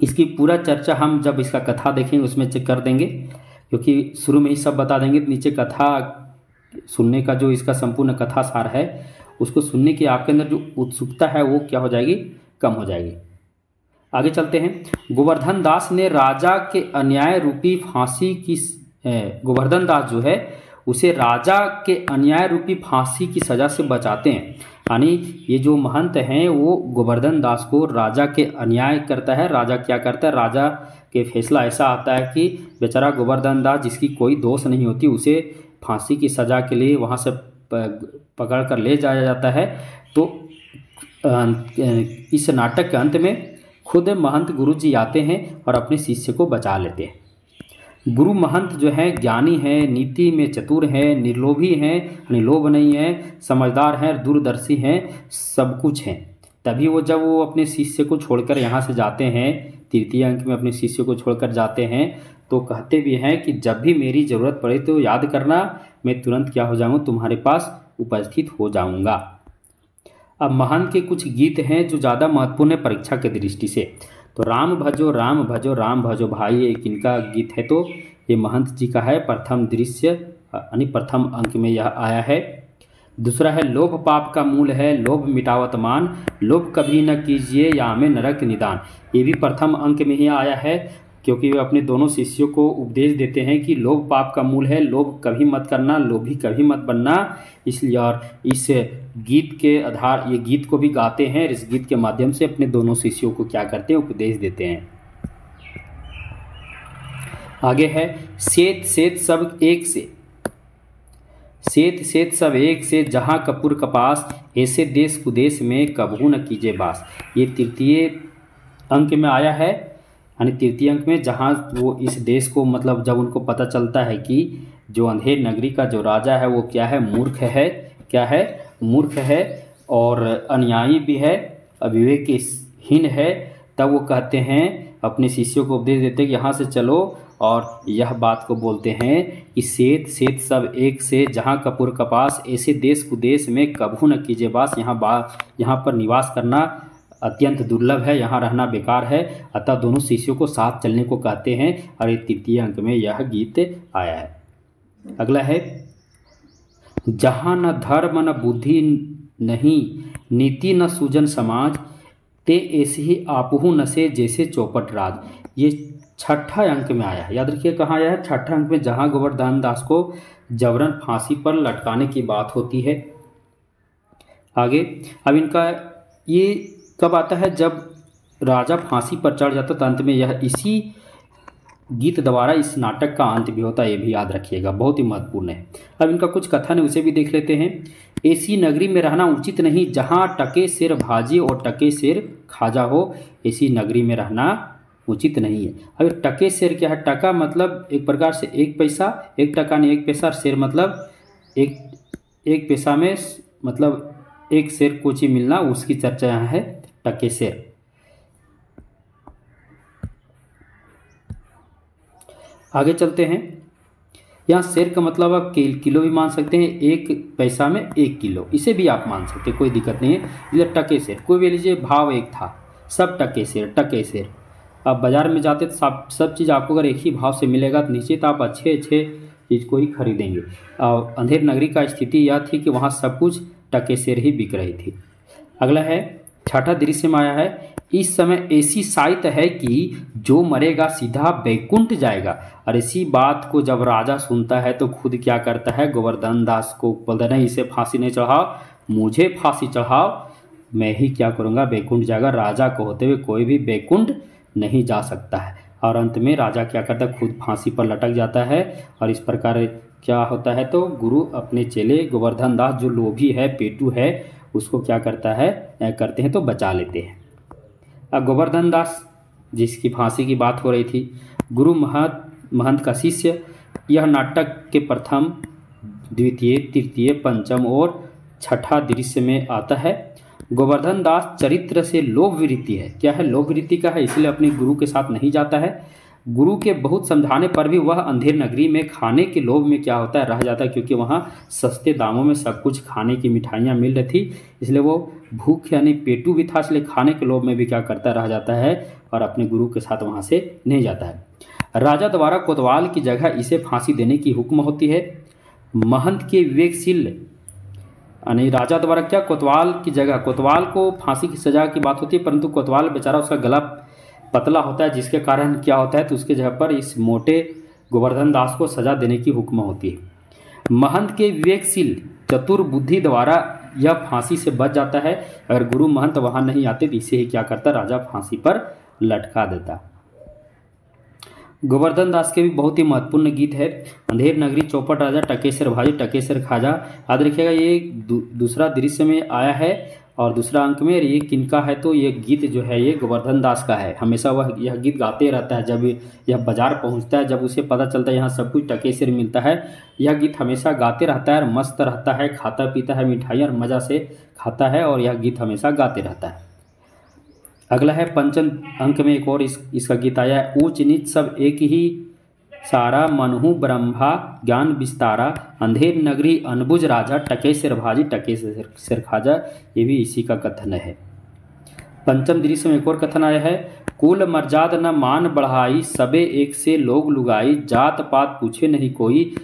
इसकी पूरा चर्चा हम जब इसका कथा देखेंगे उसमें चेक कर देंगे, क्योंकि शुरू में ही सब बता देंगे। तो नीचे कथा सुनने का जो इसका संपूर्ण कथा सार है उसको सुनने की आपके अंदर जो उत्सुकता है वो क्या हो जाएगी, कम हो जाएगी। आगे चलते हैं। गोवर्धन दास ने राजा के अन्याय रूपी फांसी की, गोवर्धन दास जो है उसे राजा के अन्याय रूपी फांसी की सज़ा से बचाते हैं। यानी ये जो महंत हैं वो गोवर्धन दास को राजा के अन्याय करता है। राजा क्या करता है, राजा के फैसला ऐसा आता है कि बेचारा गोवर्धन दास जिसकी कोई दोष नहीं होती उसे फांसी की सज़ा के लिए वहाँ से पकड़ कर ले जाया जाता है। तो इस नाटक के अंत में खुद महंत गुरु जी आते हैं और अपने शिष्य को बचा लेते हैं। गुरु महंत जो है ज्ञानी है, नीति में चतुर है, निर्लोभी हैं, यानी लोभ नहीं है, समझदार हैं, दूरदर्शी हैं, सब कुछ हैं। तभी वो जब वो अपने शिष्य को छोड़कर यहाँ से जाते हैं, तृतीय अंक में अपने शिष्य को छोड़कर जाते हैं, तो कहते भी हैं कि जब भी मेरी ज़रूरत पड़े तो याद करना, मैं तुरंत क्या हो जाऊँगा, तुम्हारे पास उपस्थित हो जाऊँगा। अब महंत के कुछ गीत हैं जो ज़्यादा महत्वपूर्ण है परीक्षा की दृष्टि से। तो राम भजो राम भजो राम भजो भाई एक इनका गीत है, तो ये महंत जी का है। प्रथम दृश्य यानी प्रथम अंक में यह आया है। दूसरा है लोभ पाप का मूल है, लोभ मिटावत मान, लोभ कभी न कीजिए या में नरक निदान। ये भी प्रथम अंक में ही आया है, क्योंकि वे अपने दोनों शिष्यों को उपदेश देते हैं कि लोभ पाप का मूल है, लोभ कभी मत करना, लोभी कभी मत बनना। इसलिए और इस गीत के आधार, ये गीत को भी गाते हैं, इस गीत के माध्यम से अपने दोनों शिष्यों को क्या करते हैं, उपदेश देते हैं। आगे है सेत सेत सब एक से, सेत सेत सब एक से, जहाँ कपूर कपास, ऐसे देश कुदेश में कबहू न कीजिए बास। ये तृतीय अंक में आया है, यानी तृतीय अंक में, जहाँ वो इस देश को मतलब जब उनको पता चलता है कि जो अंधेर नगरी का जो राजा है वो क्या है, मूर्ख है, क्या है, मूर्ख है और अन्यायी भी है, अविवेकहीन है, तब वो कहते हैं, अपने शिष्यों को उपदेश देते हैं कि यहाँ से चलो, और यह बात को बोलते हैं कि सेत सेत सब एक से, जहाँ कपूर कपास, ऐसे देश कुदेश में कभू न कीजिए बास। यहाँ पर निवास करना अत्यंत दुर्लभ है, यहाँ रहना बेकार है, अतः दोनों शिष्यों को साथ चलने को कहते हैं। और तृतीय अंक में यह गीत आया है। अगला है जहाँ न धर्म न बुद्धि नहीं, नीति न सूजन समाज, ते ऐसे ही आपहु नसे जैसे चौपट राज। ये छठा अंक में आया है, याद रखिए कहाँ आया है, छठा अंक में, जहाँ गोवर्धन दास को जबरन फांसी पर लटकाने की बात होती है। आगे अब इनका ये कब आता है, जब राजा फांसी पर चढ़ जाता, तो अंत में यह इसी गीत द्वारा इस नाटक का अंत भी होता है, ये भी याद रखिएगा, बहुत ही महत्वपूर्ण है। अब इनका कुछ कथन है उसे भी देख लेते हैं। ऐसी नगरी में रहना उचित नहीं, जहाँ टके सिर भाजी और टके सिर खाजा हो, ऐसी नगरी में रहना उचित नहीं है। अब टके सिर क्या है, टका मतलब एक प्रकार से एक पैसा, एक टका नहीं एक पैसा, शेर मतलब एक पैसा में मतलब एक शेर कोची मिलना, उसकी चर्चा यहाँ है, टके शेर। आगे चलते हैं। यहाँ सेर का मतलब आप किलो भी मान सकते हैं, 1 पैसा में 1 किलो, इसे भी आप मान सकते हैं, कोई दिक्कत नहीं है। इधर टके सेर, कोई भी लीजिए भाव एक था, सब टके सेर टके सेर। आप बाज़ार में जाते तो सब चीज़ आपको अगर एक ही भाव से मिलेगा तो निश्चित आप अच्छे अच्छे चीज़ को ही खरीदेंगे। और अंधेर नगरी का स्थिति यह थी कि वहाँ सब कुछ टके सेर ही बिक रही थी। अगला है छठा दृश्य में आया है, इस समय ऐसी साइत है कि जो मरेगा सीधा बैकुंठ जाएगा। और इसी बात को जब राजा सुनता है तो खुद क्या करता है, गोवर्धन दास को बोलता है नहीं इसे फांसी नहीं चढ़ाओ, मुझे फांसी चढ़ाओ, मैं ही क्या करूँगा बैकुंठ जाएगा। राजा को होते हुए कोई भी बैकुंठ नहीं जा सकता है। और अंत में राजा क्या करता है, खुद फांसी पर लटक जाता है। और इस प्रकार क्या होता है, तो गुरु अपने चेले गोवर्धन दास जो लोभी है, पेटू है, उसको क्या करता है करते हैं तो बचा लेते हैं। अब गोवर्धन दास जिसकी फांसी की बात हो रही थी, गुरु महंत का शिष्य, यह नाटक के प्रथम, द्वितीय, तृतीय, पंचम और छठा दृश्य में आता है। गोवर्धन दास चरित्र से लोभ वृत्ति है, क्या है, लोभ वृत्ति का है, इसलिए अपने गुरु के साथ नहीं जाता है। गुरु के बहुत समझाने पर भी वह अंधेर नगरी में खाने के लोभ में क्या होता है रह जाता है, क्योंकि वहाँ सस्ते दामों में सब कुछ खाने की मिठाइयाँ मिल रही थी, इसलिए वो भूख यानी पेटू भी था, इसलिए खाने के लोभ में भी क्या करता रह जाता है और अपने गुरु के साथ वहाँ से नहीं जाता है। राजा द्वारा कोतवाल की जगह इसे फांसी देने की हुक्म होती है। महंत के विवेकशील यानी राजा द्वारा क्या, कोतवाल की जगह, कोतवाल को फांसी की सजा की बात होती है, परंतु कोतवाल बेचारा उसका गला पतला होता है, जिसके कारण क्या होता है तो उसके जगह पर इस मोटे गोवर्धन दास को सजा देने की हुक्म होती है। महंत के विवेकशील चतुर बुद्धि द्वारा यह फांसी से बच जाता है। अगर गुरु महंत वहां नहीं आते तो इसे ही क्या करता, राजा फांसी पर लटका देता। गोवर्धन दास के भी बहुत ही महत्वपूर्ण गीत है, अंधेर नगरी, चौपट राजा, टकेसर भाई, टकेसर खाजा। याद रखिएगा ये दूसरा दृश्य में आया है और दूसरा अंक में। ये किनका है, तो ये गीत जो है ये गोवर्धन दास का है। हमेशा वह यह गीत गाते रहता है, जब यह बाजार पहुंचता है, जब उसे पता चलता है यहाँ सब कुछ टकेसर मिलता है, यह गीत हमेशा गाते रहता है और मस्त रहता है, खाता पीता है मिठाई और मज़ा से खाता है, और यह गीत हमेशा गाते रहता है। अगला है पंचम अंक में एक और इसका गीत आया है, ऊंच नीच सब एक ही सारा, मनहु ब्रह्मा ज्ञान विस्तारा, अंधेर नगरी अनबुझ राजा, टकेसर भाजी टकेसर खाजा। ये भी इसी का कथन है। पंचम दृश्य में एक और कथन आया है, कुल मर्जाद न मान बढ़ाई, सबे एक से लोग लुगाई, जात पात पूछे नहीं कोई,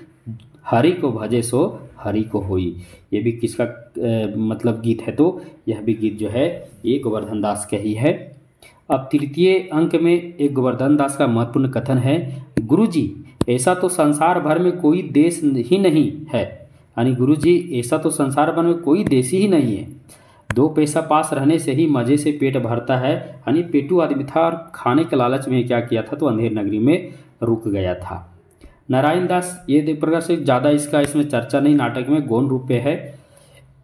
हरि को भजे सो हरि को होई। ये भी किसका मतलब गीत है, तो यह भी गीत जो है ये गोवर्धन दास का ही है। अब तृतीय अंक में एक गोवर्धन दास का महत्वपूर्ण कथन है, गुरुजी ऐसा तो संसार भर में कोई देश ही नहीं है, यानी गुरुजी ऐसा तो संसार भर में कोई देश ही नहीं है, 2 पैसा पास रहने से ही मज़े से पेट भरता है। यानी पेटू आदमी था और खाने के लालच में क्या किया था, तो अंधेर नगरी में रुक गया था। नारायण दास ये प्रकार से ज़्यादा इसमें चर्चा नहीं, नाटक में गौण रूप पे है।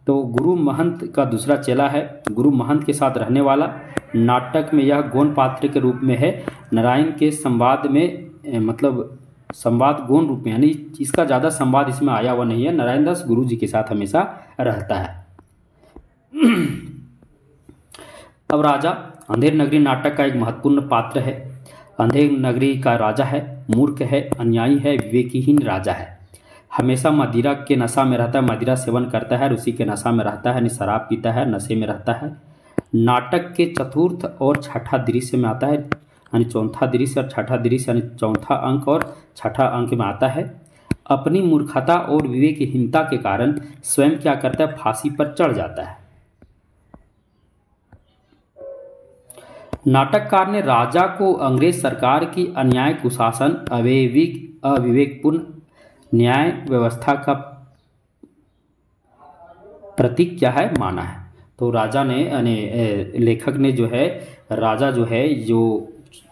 तो गुरु महंत का दूसरा चेला है, गुरु महंत के साथ रहने वाला, नाटक में यह गौण पात्र के रूप में है। नारायण के संवाद में मतलब संवाद गौण रूप में, यानी इसका ज़्यादा संवाद इसमें आया हुआ नहीं है। नारायण दास गुरु जी के साथ हमेशा रहता है। अब राजा अंधेर नगरी नाटक का एक महत्वपूर्ण पात्र है। अंधेर नगरी का राजा है, मूर्ख है, अन्यायी है, विवेकहीन राजा है, हमेशा मदिरा के नशा में रहता है, मदिरा सेवन करता है, उसी के नशा में रहता है, शराब पीता है, नशे में रहता है। नाटक के चतुर्थ और छठा दृश्य में आता है, यानी चौथा दृश्य और छठा दृश्य, यानी चौथा अंक और छठा अंक में आता है। अपनी मूर्खता और विवेकहीनता के कारण स्वयं क्या करता है, फांसी पर चढ़ जाता है। नाटककार ने राजा को अंग्रेज सरकार की अन्याय कुशासन, अविवेकपूर्ण न्याय व्यवस्था का प्रतीक क्या है माना है। तो राजा ने यानी लेखक ने जो है, राजा जो है, जो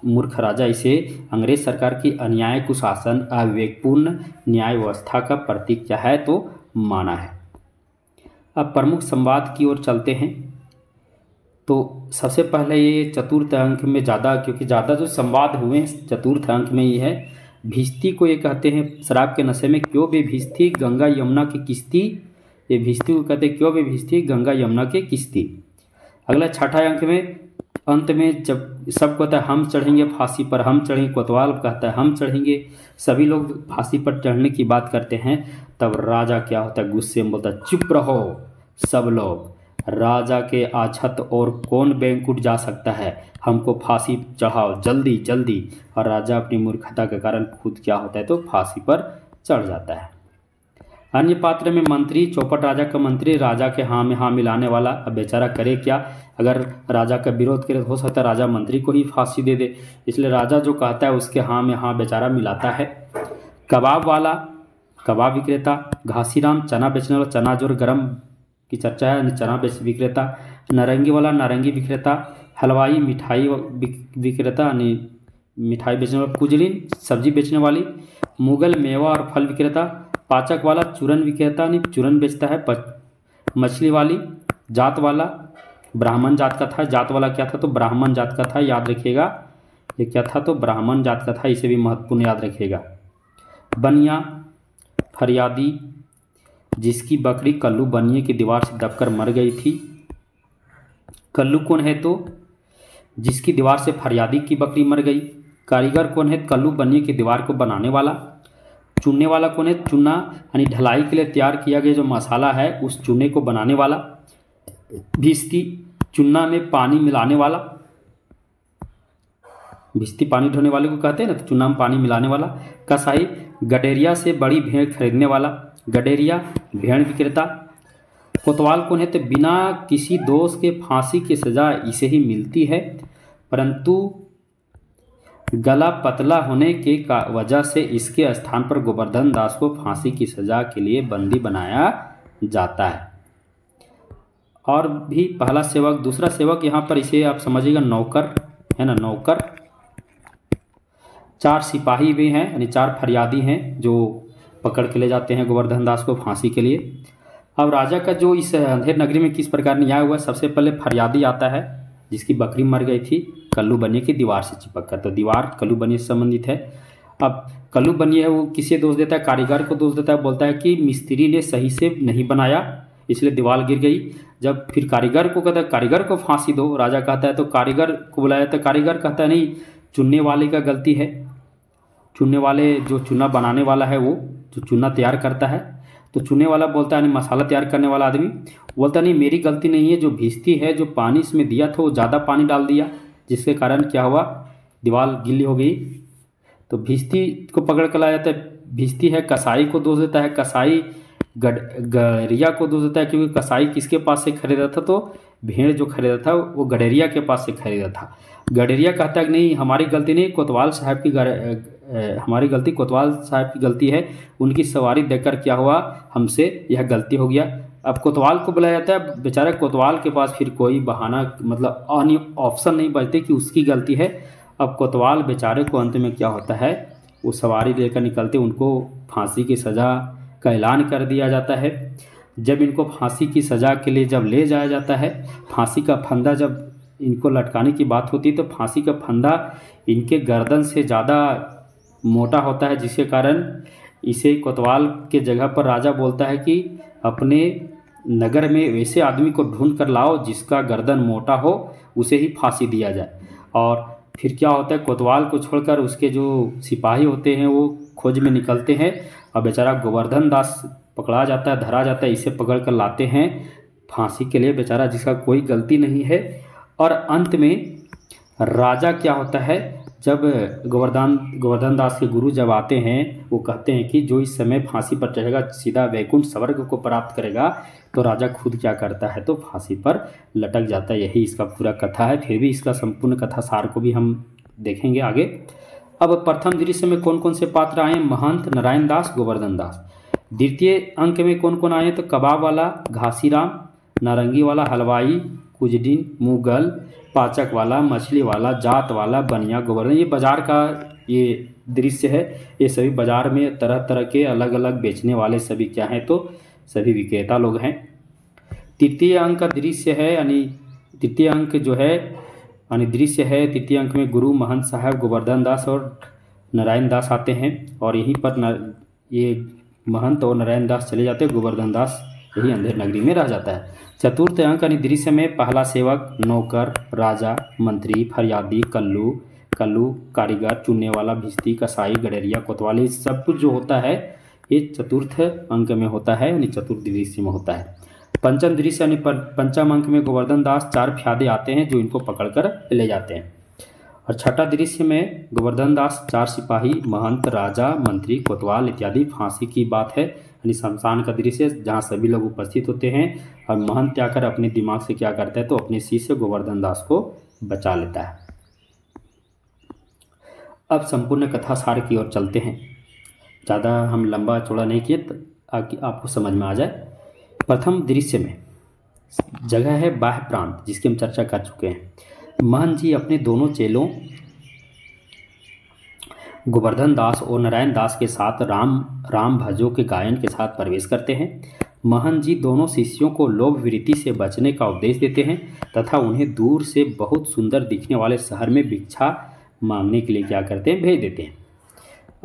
मूर्ख राजा, इसे अंग्रेज सरकार की अन्याय कुशासन, अविवेकपूर्ण न्याय व्यवस्था का प्रतीक क्या है तो माना है। अब प्रमुख संवाद की ओर चलते हैं। तो सबसे पहले ये चतुर्थ अंक में ज़्यादा, क्योंकि ज़्यादा जो संवाद हुए चतुर्थ अंक में ये है, भिस्ती को ये कहते हैं शराब के नशे में, क्यों भी भिस्ती गंगा यमुना की किश्ती, ये भिस्ती को कहते हैं क्यों भी भिस्ती गंगा यमुना की किश्ती। अगला छठा अंक में अंत में जब सब कहता है हम चढ़ेंगे फांसी पर, हम चढ़ेंगे, कोतवाल कहता है हम चढ़ेंगे, सभी लोग फांसी पर चढ़ने की बात करते हैं। तब राजा क्या होता है, गुस्से में बोलता है चुप रहो सब लोग, राजा के आछत और कौन बैंकुट जा सकता है, हमको फांसी चढ़ाओ जल्दी जल्दी। और राजा अपनी मूर्खता के कारण खुद क्या होता है तो फांसी पर चढ़ जाता है। अन्य पात्र में मंत्री, चौपट राजा का मंत्री, राजा के हाँ में हाँ मिलाने वाला। अब बेचारा करे क्या, अगर राजा का विरोध करे तो हो सकता है राजा मंत्री को ही फांसी दे दे, इसलिए राजा जो कहता है उसके हाँ में हाँ बेचारा मिलाता है। कबाब वाला, कबाब विक्रेता, घासीराम चना बेचने वाला, चना जोर गरम की चर्चा है, चना बेच विक्रेता। नारंगी वाला, नारंगी विक्रेता। हलवाई, मिठाई विक्रेता यानी मिठाई बेचने वाला। कुजलिन सब्जी बेचने वाली। मुगल मेवा और फल विक्रेता। पाचक वाला, चूरन विक्रेता यानी चूरन बेचता है। मछली वाली। जात वाला, ब्राह्मण जात का था, जात वाला क्या था तो ब्राह्मण जात का था, याद रखिएगा ये क्या था तो ब्राह्मण जात का था, इसे भी महत्वपूर्ण याद रखिएगा। बनिया, फरियादी, जिसकी बकरी कल्लू बनिए की दीवार से दबकर मर गई थी। कल्लू कौन है तो जिसकी दीवार से फरियादी की बकरी मर गई। कारीगर कौन है, कल्लू बनिए की दीवार को बनाने वाला। चुनने वाला कौन है, चूना यानी ढलाई के लिए तैयार किया गया जो मसाला है उस चूने को बनाने वाला। भिस्ती, चूना में पानी मिलाने वाला, भिस्ती पानी ढोने वाले को कहते हैं ना, तो चूना में पानी मिलाने वाला। कसाई, गडेरिया से बड़ी भेड़ खरीदने वाला, गडेरिया भेड़ विक्रेता। कोतवाल कौन है, तो बिना किसी दोष के फांसी की सजा इसे ही मिलती है, परंतु गला पतला होने के वजह से इसके स्थान पर गोवर्धन दास को फांसी की सजा के लिए बंदी बनाया जाता है। और भी पहला सेवक, दूसरा सेवक, यहाँ पर इसे आप समझिएगा नौकर है ना, नौकर। 4 सिपाही भी हैं यानी 4 फरियादी हैं जो पकड़ के ले जाते हैं गोवर्धन दास को फांसी के लिए। अब राजा का जो इस अंधेर नगरी में किस प्रकार न्याय हुआ, सबसे पहले फरियादी आता है जिसकी बकरी मर गई थी कल्लू बनिए की दीवार से चिपक कर, तो दीवार कल्लू बनिए से संबंधित है। अब कल्लू बनिए है वो किसे दोष देता है, कारीगर को दोष देता है, बोलता है कि मिस्त्री ने सही से नहीं बनाया इसलिए दीवार गिर गई। जब फिर कारीगर को कहता है कारीगर को फांसी दो, राजा कहता है तो कारीगर को बुलाया, तो कारीगर कहता है नहीं चुनने वाले का गलती है, चुनने वाले जो चूना बनाने वाला है वो जो चूना तैयार करता है, तो चुनने वाला बोलता है नहीं मसाला तैयार करने वाला आदमी बोलता नहीं मेरी गलती नहीं है, जो भिस्ती है जो पानी इसमें दिया था वो ज़्यादा पानी डाल दिया जिसके कारण क्या हुआ दीवार गीली हो गई। तो भिस्ती को पकड़ कर लाया जाता है, भिस्ती है कसाई को दोष देता है, कसाई गडेरिया को दोष देता है क्योंकि कसाई किसके पास से खरीदा था तो भेड़ जो खरीदा था वो गडेरिया के पास से खरीदा था। गडेरिया कहता है कि नहीं हमारी गलती नहीं, कोतवाल साहब की हमारी गलती, कोतवाल साहब की गलती है, उनकी सवारी देकर क्या हुआ हमसे यह गलती हो गया। अब कोतवाल को बुलाया जाता है, बेचारा कोतवाल के पास फिर कोई बहाना मतलब अन्य ऑप्शन नहीं बचते कि उसकी गलती है। अब कोतवाल बेचारे को अंत में क्या होता है वो सवारी लेकर निकलते, उनको फांसी की सज़ा का ऐलान कर दिया जाता है। जब इनको फांसी की सज़ा के लिए जब ले जाया जाता है, फांसी का फंदा जब इनको लटकाने की बात होती है तो फांसी का फंदा इनके गर्दन से ज़्यादा मोटा होता है, जिसके कारण इसे कोतवाल के जगह पर राजा बोलता है कि अपने नगर में वैसे आदमी को ढूंढ कर लाओ जिसका गर्दन मोटा हो, उसे ही फांसी दिया जाए। और फिर क्या होता है कोतवाल को छोड़कर उसके जो सिपाही होते हैं वो खोज में निकलते हैं और बेचारा गोवर्धन दास पकड़ा जाता है, धरा जाता है, इसे पकड़ कर लाते हैं फांसी के लिए, बेचारा जिसका कोई गलती नहीं है। और अंत में राजा क्या होता है जब गोवर्धन दास के गुरु जब आते हैं वो कहते हैं कि जो इस समय फांसी पर चढ़ेगा सीधा वैकुंठ स्वर्ग को प्राप्त करेगा, तो राजा खुद क्या करता है तो फांसी पर लटक जाता है। यही इसका पूरा कथा है, फिर भी इसका संपूर्ण कथा सार को भी हम देखेंगे आगे। अब प्रथम दृश्य में कौन कौन से पात्र आए, महंत, नारायण दास, गोवर्धन दास। द्वितीय अंक में कौन कौन आए तो कबाब वाला, घासीराम, नारंगी वाला, हलवाई, कुजडीन, मुगल, पाचक वाला, मछली वाला, जात वाला, बनिया, गोवर्धन। ये बाजार का ये दृश्य है, ये सभी बाजार में तरह तरह के अलग अलग बेचने वाले सभी क्या हैं तो सभी विक्रेता लोग हैं। तृतीय अंक का दृश्य है यानी तृतीय अंक जो है यानी दृश्य है, तृतीय अंक में गुरु, महंत साहब, गोवर्धन दास और नारायण दास आते हैं और यहीं पर ये महंत और नारायण दास चले जाते हैं, गोवर्धन दास यही अंधेर नगरी में रह जाता है। चतुर्थ अंक यानी दृश्य में पहला सेवक, नौकर, राजा, मंत्री, फरियादी, कल्लू, कारीगर, चुनने वाला, भिस्ती, कसाई, गडेरिया, कोतवाली, सब कुछ जो होता है ये चतुर्थ अंक में होता है, यानी चतुर्थ दृश्य में होता है। पंचम दृश्य यानी पंचम अंक में गोवर्धन दास 4 फ्यादे आते हैं जो इनको पकड़कर ले जाते हैं। और छठा दृश्य में गोवर्धन दास 4 सिपाही, महंत, राजा, मंत्री, कोतवाल इत्यादि। फांसी की बात है, यानी शमशान का दृश्य जहाँ सभी लोग उपस्थित होते हैं और महंत आकर अपने दिमाग से क्या करता है तो अपने शिष्य गोवर्धन दास को बचा लेता है। अब संपूर्ण कथा सार की ओर चलते हैं। ज़्यादा हम लंबा चौड़ा नहीं किए ताकि आपको समझ में आ जाए। प्रथम दृश्य में जगह है बाह्य प्रांत, जिसकी हम चर्चा कर चुके हैं। महंत जी अपने दोनों चेलों गोवर्धन दास और नारायण दास के साथ राम भजो के गायन के साथ प्रवेश करते हैं। महंत जी दोनों शिष्यों को लोभ वृत्ति से बचने का उपदेश देते हैं तथा उन्हें दूर से बहुत सुंदर दिखने वाले शहर में भिक्षा मांगने के लिए क्या करते हैं, भेज देते हैं।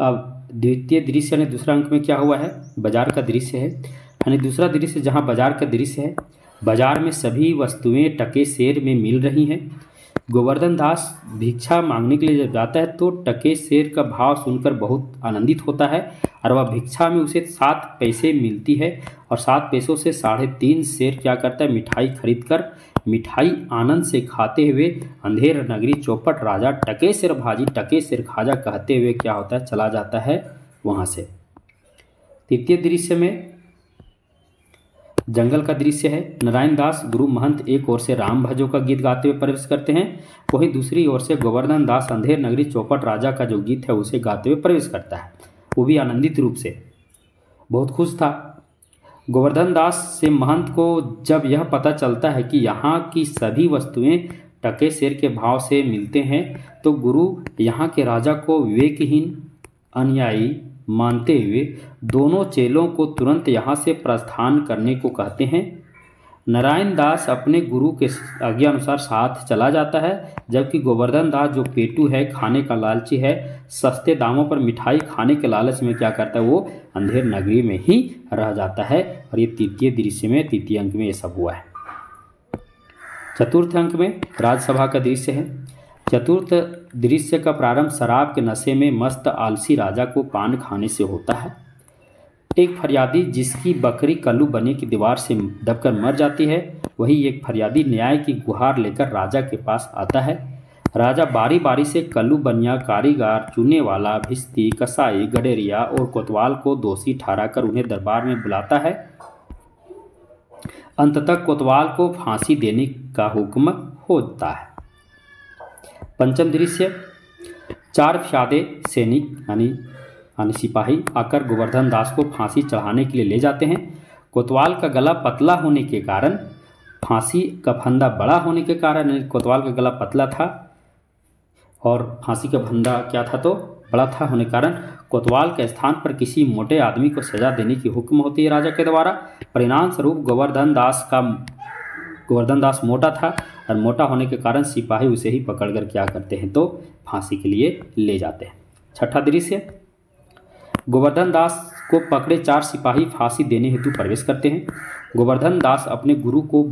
अब द्वितीय दृश्य यानी दूसरा अंक में क्या हुआ है, बाजार का दृश्य है। यानी दूसरा दृश्य जहाँ बाजार का दृश्य है, बाजार में सभी वस्तुएं टके सेर में मिल रही हैं। गोवर्धन दास भिक्षा मांगने के लिए जब जाता है तो टके सेर का भाव सुनकर बहुत आनंदित होता है और वह भिक्षा में उसे 7 पैसे मिलती है और 7 पैसों से 3.5 सेर क्या करता है, मिठाई खरीदकर मिठाई आनंद से खाते हुए अंधेर नगरी चौपट राजा टके सिर भाजी टके सिर खाजा कहते हुए क्या होता है, चला जाता है वहाँ से। तृतीय दृश्य में जंगल का दृश्य है। नारायण दास गुरु महंत एक ओर से राम भजो का गीत गाते हुए प्रवेश करते हैं, वहीं दूसरी ओर से गोवर्धन दास अंधेर नगरी चौपट राजा का जो गीत है उसे गाते हुए प्रवेश करता है, वो भी आनंदित रूप से, बहुत खुश था। गोवर्धन दास से महंत को जब यह पता चलता है कि यहाँ की सभी वस्तुएं टके सेर के भाव से मिलते हैं तो गुरु यहाँ के राजा को विवेकहीन अनुयायी मानते हुए दोनों चेलों को तुरंत यहाँ से प्रस्थान करने को कहते हैं। नारायण दास अपने गुरु के आज्ञा अनुसार साथ चला जाता है, जबकि गोवर्धन दास जो पेटू है, खाने का लालची है, सस्ते दामों पर मिठाई खाने के लालच में क्या करता है, वो अंधेर नगरी में ही रह जाता है। और ये तृतीय दृश्य में, तृतीय अंक में ये सब हुआ है। चतुर्थ अंक में राजसभा का दृश्य है। चतुर्थ दृश्य का प्रारंभ शराब के नशे में मस्त आलसी राजा को पान खाने से होता है। एक फरियादी जिसकी बकरी कल्लू बने की दीवार से दबकर मर जाती है, वही एक फरियादी न्याय की गुहार लेकर राजा के पास आता है। राजा बारी बारी से कल्लू बनिया, कारीगर, चुनने वाला, भिस्ती, कसाई, गडेरिया और कोतवाल को दोषी ठहराकर उन्हें दरबार में बुलाता है। अंततः कोतवाल को फांसी देने का हुक्म होता है। पंचम दृश्य 4 फ्यादे सैनिक यानी सिपाही आकर गोवर्धन दास को फांसी चढ़ाने के लिए ले जाते हैं। कोतवाल का गला पतला होने के कारण, फांसी का फंदा बड़ा होने के कारण, कोतवाल का गला पतला था और फांसी का फंदा क्या था तो बड़ा था होने के कारण कोतवाल के स्थान पर किसी मोटे आदमी को सजा देने की हुक्म होती है राजा के द्वारा। परिणाम स्वरूप गोवर्धन दास मोटा था और मोटा होने के कारण सिपाही उसे ही पकड़कर क्या करते हैं तो फांसी के लिए ले जाते हैं। छठा दृश्य गोवर्धन दास को पकड़े 4 सिपाही फांसी देने हेतु प्रवेश करते हैं। गोवर्धन दास अपने गुरु को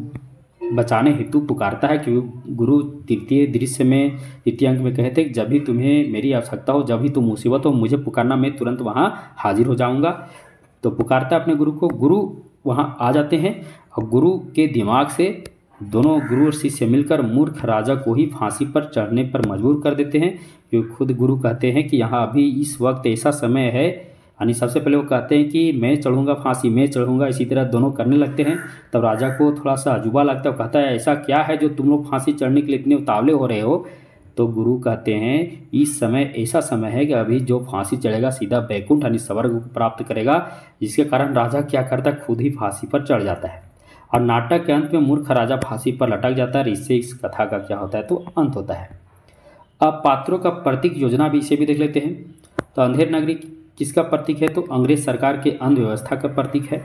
बचाने हेतु पुकारता है, क्योंकि गुरु तृतीय दृश्य में, तृतीय अंक में कहते हैं जब भी तुम्हें मेरी आवश्यकता हो, जब भी तुम मुसीबत हो, मुझे पुकारना, मैं तुरंत वहाँ हाजिर हो जाऊँगा। तो पुकारता है अपने गुरु को, गुरु वहाँ आ जाते हैं और गुरु के दिमाग से दोनों गुरु और शिष्य मिलकर मूर्ख राजा को ही फांसी पर चढ़ने पर मजबूर कर देते हैं, क्योंकि खुद गुरु कहते हैं कि यहाँ अभी इस वक्त ऐसा समय है, यानी सबसे पहले वो कहते हैं कि मैं चढ़ूँगा फांसी, मैं चढ़ूँगा, इसी तरह दोनों करने लगते हैं। तब राजा को थोड़ा सा अजूबा लगता है, कहता है ऐसा क्या है जो तुम लोग फांसी चढ़ने के लिए इतने उतावले हो रहे हो। तो गुरु कहते हैं इस समय ऐसा समय है कि अभी जो फांसी चढ़ेगा सीधा बैकुंठ यानी स्वर्ग को प्राप्त करेगा, जिसके कारण राजा क्या करता है, खुद ही फांसी पर चढ़ जाता है। और नाटक के अंत में मूर्ख राजा फांसी पर लटक जाता है। इससे इस कथा का क्या होता है तो अंत होता है। अब पात्रों का प्रतीक योजना भी, इसे भी देख लेते हैं। तो अंधेर नगरी किसका प्रतीक है तो अंग्रेज सरकार के अंध व्यवस्था का प्रतीक है।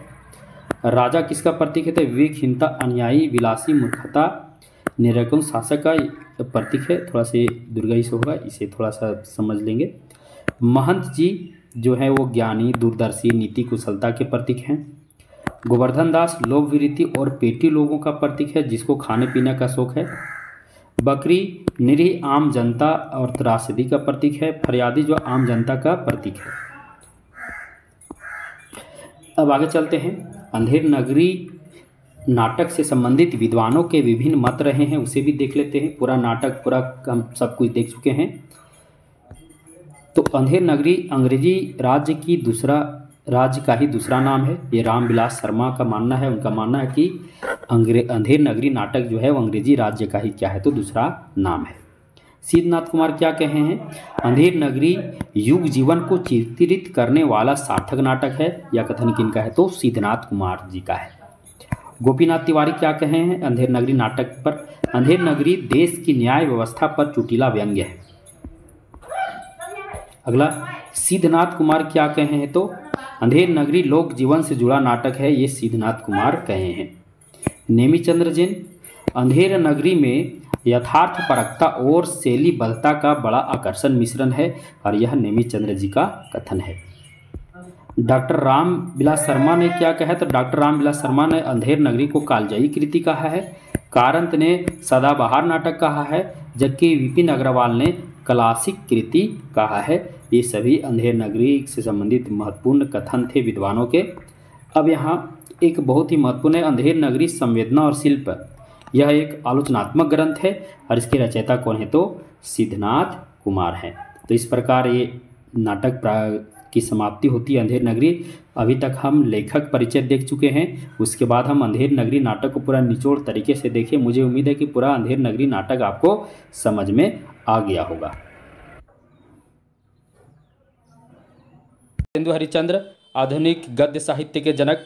राजा किसका प्रतीक है तो विवेकहीनता, अनुयायी, विलासी, मूर्खता, निरंकुश शासक का प्रतीक है। थोड़ा सा दुर्गई से होगा, इसे थोड़ा सा समझ लेंगे। महंत जी जो है वो ज्ञानी, दूरदर्शी, नीति कुशलता के प्रतीक हैं। गोवर्धन दास लोभ वृत्ति और पेटी लोगों का प्रतीक है, जिसको खाने पीने का शौक है। बकरी निरीह आम जनता और त्रासदी का प्रतीक है। फरियादी जो आम जनता का प्रतीक है। अब आगे चलते हैं। अंधेर नगरी नाटक से संबंधित विद्वानों के विभिन्न मत रहे हैं, उसे भी देख लेते हैं। पूरा नाटक पूरा हम सब कुछ देख चुके हैं। तो अंधेर नगरी अंग्रेजी राज्य का ही दूसरा नाम है। ये रामविलास शर्मा का मानना है। उनका मानना है कि अंधेर नगरी नाटक जो है वो अंग्रेजी राज्य का ही क्या है तो दूसरा नाम है। सिद्धनाथ कुमार क्या कहे हैं? अंधेर नगरी युग जीवन को चित्रित करने वाला सार्थक नाटक है। यह कथन किनका है तो सिद्धनाथ कुमार जी का है। गोपीनाथ तिवारी क्या कहे हैं अंधेर नगरी नाटक पर? अंधेर नगरी देश की न्याय व्यवस्था पर चुटीला व्यंग्य है। अगला सिद्धनाथ कुमार क्या कहे हैं तो अंधेर नगरी लोक जीवन से जुड़ा नाटक है। ये सिद्धनाथ कुमार कहे हैं। नेमीचंद्र जैन अंधेर नगरी में यथार्थ परकता और शैलीबद्धता का बड़ा आकर्षण मिश्रण है, और यह नेमीचंद्र जी का कथन है। डॉक्टर रामविलास शर्मा ने क्या कहा? तो डॉक्टर रामविलास शर्मा ने अंधेर नगरी को कालजयी कृति कहा है। कारंत ने सदाबहार नाटक कहा है, जबकि विपिन अग्रवाल ने क्लासिक कृति कहा है। ये सभी अंधेर नगरी से संबंधित महत्वपूर्ण कथन थे विद्वानों के। अब यहाँ एक बहुत ही महत्वपूर्ण है, अंधेर नगरी संवेदना और शिल्प। यह एक आलोचनात्मक ग्रंथ है और इसके रचयिता कौन है तो सिद्धनाथ कुमार हैं। तो इस प्रकार ये नाटक की समाप्ति होती है अंधेर नगरी। अभी तक हम लेखक परिचय देख चुके हैं, उसके बाद हम अंधेर नगरी नाटक को पूरा निचोड़ तरीके से देखें। मुझे उम्मीद है कि पूरा अंधेर नगरी नाटक आपको समझ में आ गया होगा। भारतेंदु हरिश्चंद्र आधुनिक गद्य साहित्य के जनक,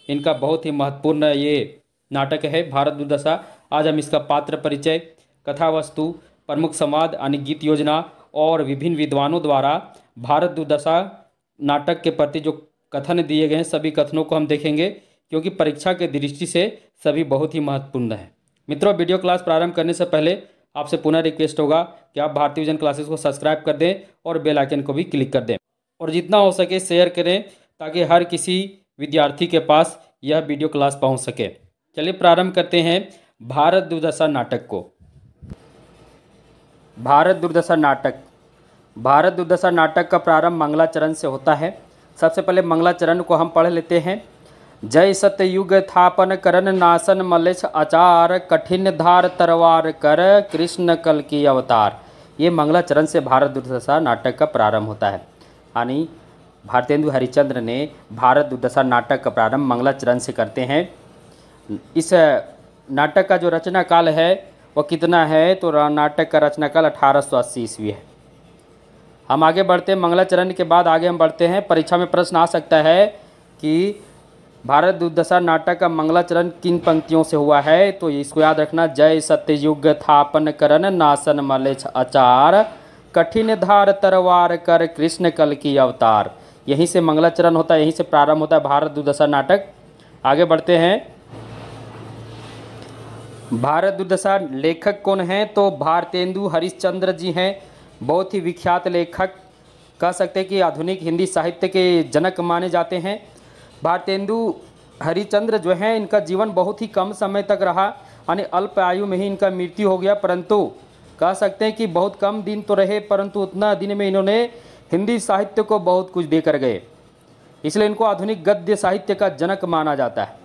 इनका बहुत ही महत्वपूर्ण ये नाटक है भारत दुर्दशा। आज हम इसका पात्र परिचय, कथा वस्तु, प्रमुख संवाद यानी गीत योजना और विभिन्न विद्वानों द्वारा भारत दुर्दशा नाटक के प्रति जो कथन दिए गए हैं सभी कथनों को हम देखेंगे, क्योंकि परीक्षा के दृष्टि से सभी बहुत ही महत्वपूर्ण है। मित्रों, वीडियो क्लास प्रारंभ करने से पहले आपसे पुनः रिक्वेस्ट होगा कि आप भारतीय विजन क्लासेस को सब्सक्राइब कर दें और बेल आइकन को भी क्लिक कर दें, और जितना हो सके शेयर करें ताकि हर किसी विद्यार्थी के पास यह वीडियो क्लास पहुंच सके। चलिए प्रारंभ करते हैं भारत दुर्दशा नाटक को। भारत दुर्दशा नाटक। भारत दुर्दशा नाटक का प्रारंभ मंगलाचरण से होता है। सबसे पहले मंगलाचरण को हम पढ़ लेते हैं। जय सतयुग थापन करन नासन मलेच्छ आचार, कठिन धार तरवार कर कृष्ण कल की अवतार। ये मंगलाचरण से भारत दुर्दशा नाटक का प्रारंभ होता है। यानी भारतेंदु हरिश्चंद्र ने भारत दुर्दशा नाटक का प्रारंभ मंगलाचरण से करते हैं। इस नाटक का जो रचना काल है वो कितना है तो नाटक का रचना काल 1880 ईस्वी है। हम आगे बढ़ते हैं। मंगलाचरण के बाद आगे हम बढ़ते हैं। परीक्षा में प्रश्न आ सकता है कि भारत दुर्दशा नाटक का मंगलाचरण किन पंक्तियों से हुआ है, तो इसको याद रखना। जय सत्ययुग थापन करन नासन मलेच्छ आचार, कठिन धार तरवार कर कृष्ण कल की अवतार। यहीं से मंगलाचरण होता है, यहीं से प्रारंभ होता है भारत दुर्दशा नाटक। आगे बढ़ते हैं। भारत दुर्दशा लेखक कौन हैं तो भारतेंदु हरिश्चंद्र जी हैं। बहुत ही विख्यात लेखक, कह सकते हैं कि आधुनिक हिंदी साहित्य के जनक माने जाते हैं। भारतेंदु हरिश्चंद्र जो हैं इनका जीवन बहुत ही कम समय तक रहा, यानी अल्प आयु में ही इनका मृत्यु हो गया, परंतु कह सकते हैं कि बहुत कम दिन तो रहे, परंतु उतना दिन में इन्होंने हिंदी साहित्य को बहुत कुछ देकर गए, इसलिए इनको आधुनिक गद्य साहित्य का जनक माना जाता है।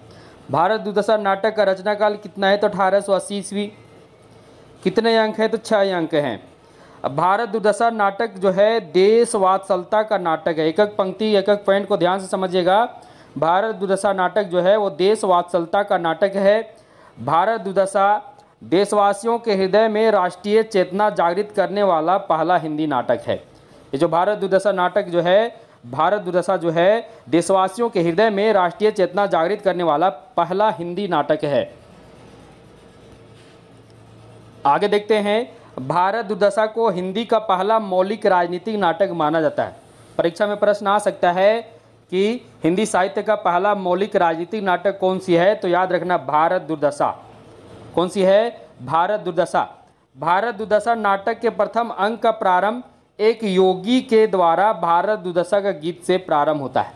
भारत दुर्दशा नाटक का रचना काल कितना है तो 1880 ईस्वी। कितने अंक हैं तो 6 अंक हैं। अब भारत दुर्दशा नाटक जो है देश वात्सलता का नाटक है। एक एक पंक्ति एक एक पॉइंट को ध्यान से समझिएगा। भारत दुर्दशा नाटक जो है वो देश वात्सलता का नाटक है। भारत दुर्दशा देशवासियों के हृदय में राष्ट्रीय चेतना जागृत करने वाला पहला हिंदी नाटक है। ये जो भारत दुर्दशा नाटक जो है, भारत दुर्दशा जो है देशवासियों के हृदय में राष्ट्रीय चेतना जागृत करने वाला पहला हिंदी नाटक है। आगे देखते हैं। भारत दुर्दशा को हिंदी का पहला मौलिक राजनीतिक नाटक माना जाता है। परीक्षा में प्रश्न आ सकता है कि हिंदी साहित्य का पहला मौलिक राजनीतिक नाटक कौन सी है, तो याद रखना भारत दुर्दशा। कौन सी है? भारत दुर्दशा। भारत दुर्दशा नाटक के प्रथम अंक का प्रारंभ एक योगी के द्वारा भारत दुर्दशा का गीत से प्रारंभ होता है।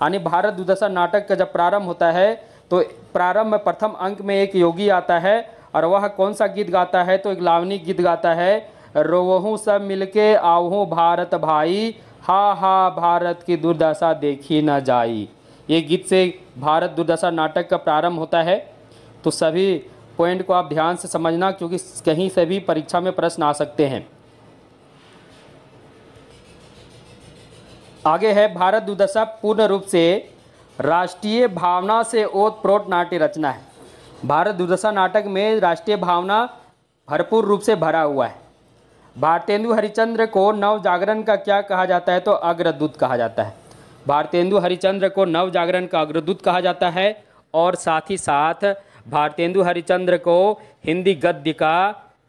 यानी भारत दुर्दशा नाटक का जब प्रारंभ होता है तो प्रारंभ में प्रथम अंक में एक योगी आता है और वह कौन सा गीत गाता है, तो एक लावनी गीत गाता है, रोवहूँ सब मिलके आवहूँ भारत भाई, हा हा भारत की दुर्दशा देखी न जाई। ये गीत से भारत दुर्दशा नाटक का प्रारंभ होता है। तो सभी पॉइंट को आप ध्यान से समझना, क्योंकि कहीं से भी परीक्षा में प्रश्न आ सकते हैं। आगे है भारत दुर्दशा पूर्ण रूप से राष्ट्रीय भावना से ओतप्रोत नाट्य रचना है। भारत दुर्दशा नाटक में राष्ट्रीय भावना भरपूर रूप से भरा हुआ है। भारतेंदु हरिश्चंद्र को नव जागरण का क्या कहा जाता है, तो अग्रदूत कहा जाता है। भारतेंदु हरिश्चंद्र को नव जागरण का अग्रदूत कहा जाता है और साथ ही साथ भारतेंदु हरिश्चंद्र को हिंदी गद्य का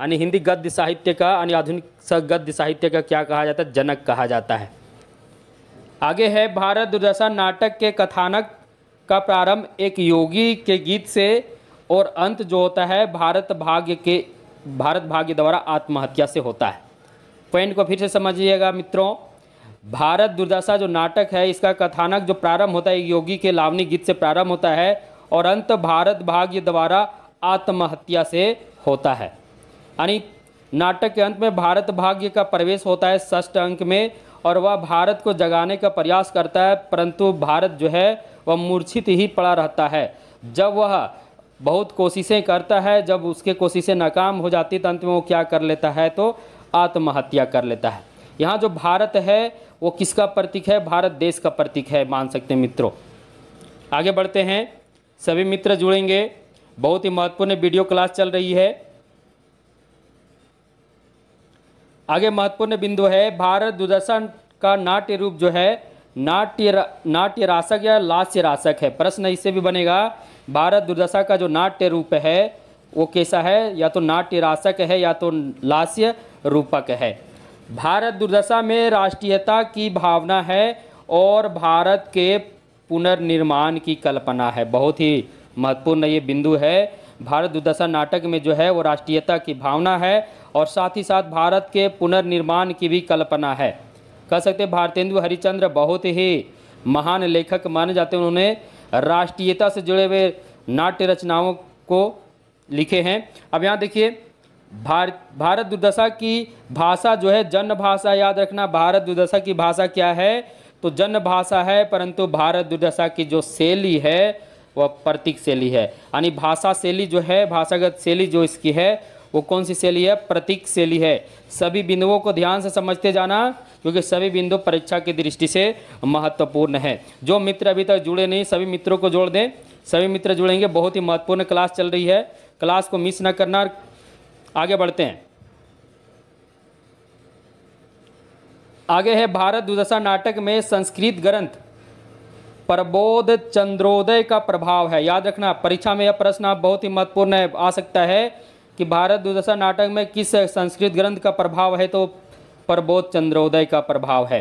यानी हिंदी गद्य साहित्य का यानी आधुनिक गद्य साहित्य का क्या कहा जाता है, जनक कहा जाता है। आगे है भारत दुर्दशा नाटक के कथानक का प्रारंभ एक योगी के गीत से और अंत जो होता है भारत भाग्य द्वारा आत्महत्या से होता है। पॉइंट को फिर से समझिएगा मित्रों, भारत दुर्दशा जो नाटक है इसका कथानक जो प्रारंभ होता है एक योगी के लावनी गीत से प्रारंभ होता है और अंत भारत भाग्य द्वारा आत्महत्या से होता है। यानी नाटक के अंत में भारत भाग्य का प्रवेश होता है 6ठ अंक में और वह भारत को जगाने का प्रयास करता है, परंतु भारत जो है वह मूर्छित ही पड़ा रहता है। जब वह बहुत कोशिशें करता है, जब उसके कोशिशें नाकाम हो जाती तो अंत में वो क्या कर लेता है, तो आत्महत्या कर लेता है। यहाँ जो भारत है वो किसका प्रतीक है, भारत देश का प्रतीक है मान सकते हैं मित्रों। आगे बढ़ते हैं, सभी मित्र जुड़ेंगे, बहुत ही महत्वपूर्ण वीडियो क्लास चल रही है। आगे महत्वपूर्ण बिंदु है भारत दुर्दशा का नाट्य रूप जो है नाट्य रासक या लास्य रासक है। प्रश्न इससे भी बनेगा भारत दुर्दशा का जो नाट्य रूप है वो कैसा है, या तो नाट्य रासक है या तो लास्य रूपक है। भारत दुर्दशा में राष्ट्रीयता की भावना है और भारत के पुनर्निर्माण की कल्पना है। बहुत ही महत्वपूर्ण ये बिंदु है। भारत दुर्दशा नाटक में जो है वो राष्ट्रीयता की भावना है और साथ ही साथ भारत के पुनर्निर्माण की भी कल्पना है। कह सकते हैं भारतेंदु हरिश्चंद्र बहुत ही महान लेखक माने जाते हैं। उन्होंने राष्ट्रीयता से जुड़े हुए नाट्य रचनाओं को लिखे हैं। अब यहाँ देखिए भारत दुर्दशा की भाषा जो है जन भाषा, याद रखना भारत दुर्दशा की भाषा क्या है, तो जन भाषा है, परंतु भारत दुर्दशा की जो शैली है वह प्रतीक शैली है। यानी भाषा शैली जो है, भाषागत शैली जो इसकी है वो कौन सी शैली है, प्रतीक शैली है। सभी बिंदुओं को ध्यान से समझते जाना, क्योंकि सभी बिंदु परीक्षा की दृष्टि से महत्वपूर्ण है। जो मित्र अभी तक जुड़े नहीं सभी मित्रों को जोड़ दें, सभी मित्र जुड़ेंगे। बहुत ही महत्वपूर्ण क्लास चल रही है, क्लास को मिस न करना। आगे बढ़ते हैं। आगे है भारत दुर्दशा नाटक में संस्कृत ग्रंथ प्रबोध चंद्रोदय का प्रभाव है। याद रखना परीक्षा में यह प्रश्न बहुत ही महत्वपूर्ण है, आ सकता है कि भारत दुर्दशा नाटक में किस संस्कृत ग्रंथ का प्रभाव है, तो प्रबोध चंद्रोदय का प्रभाव है।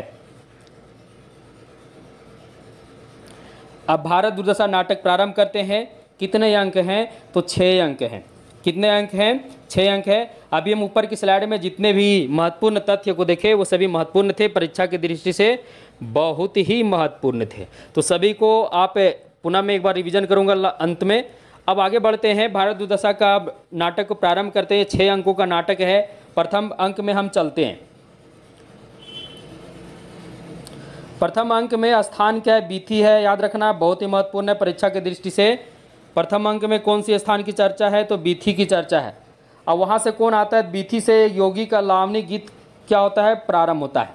अब भारत दुर्दशा नाटक प्रारंभ करते हैं। कितने अंक हैं, तो 6 अंक हैं। कितने अंक हैं, 6 अंक है। अभी हम ऊपर की स्लाइड में जितने भी महत्वपूर्ण तथ्य को देखे वो सभी महत्वपूर्ण थे, परीक्षा की दृष्टि से बहुत ही महत्वपूर्ण थे। तो सभी को आप पुनः मैं एक बार रिवीजन करूंगा अंत में। अब आगे बढ़ते हैं, भारत दुर्दशा का नाटक को प्रारंभ करते हैं। 6 अंकों का नाटक है। प्रथम अंक में हम चलते हैं। प्रथम अंक में स्थान क्या है, बीथी है। याद रखना बहुत ही महत्वपूर्ण है परीक्षा की दृष्टि से। प्रथम अंक में कौन सी स्थान की चर्चा है, तो बीथी की चर्चा है। अब वहाँ से कौन आता है, बीथी से योगी का लावनी गीत क्या होता है, प्रारंभ होता है।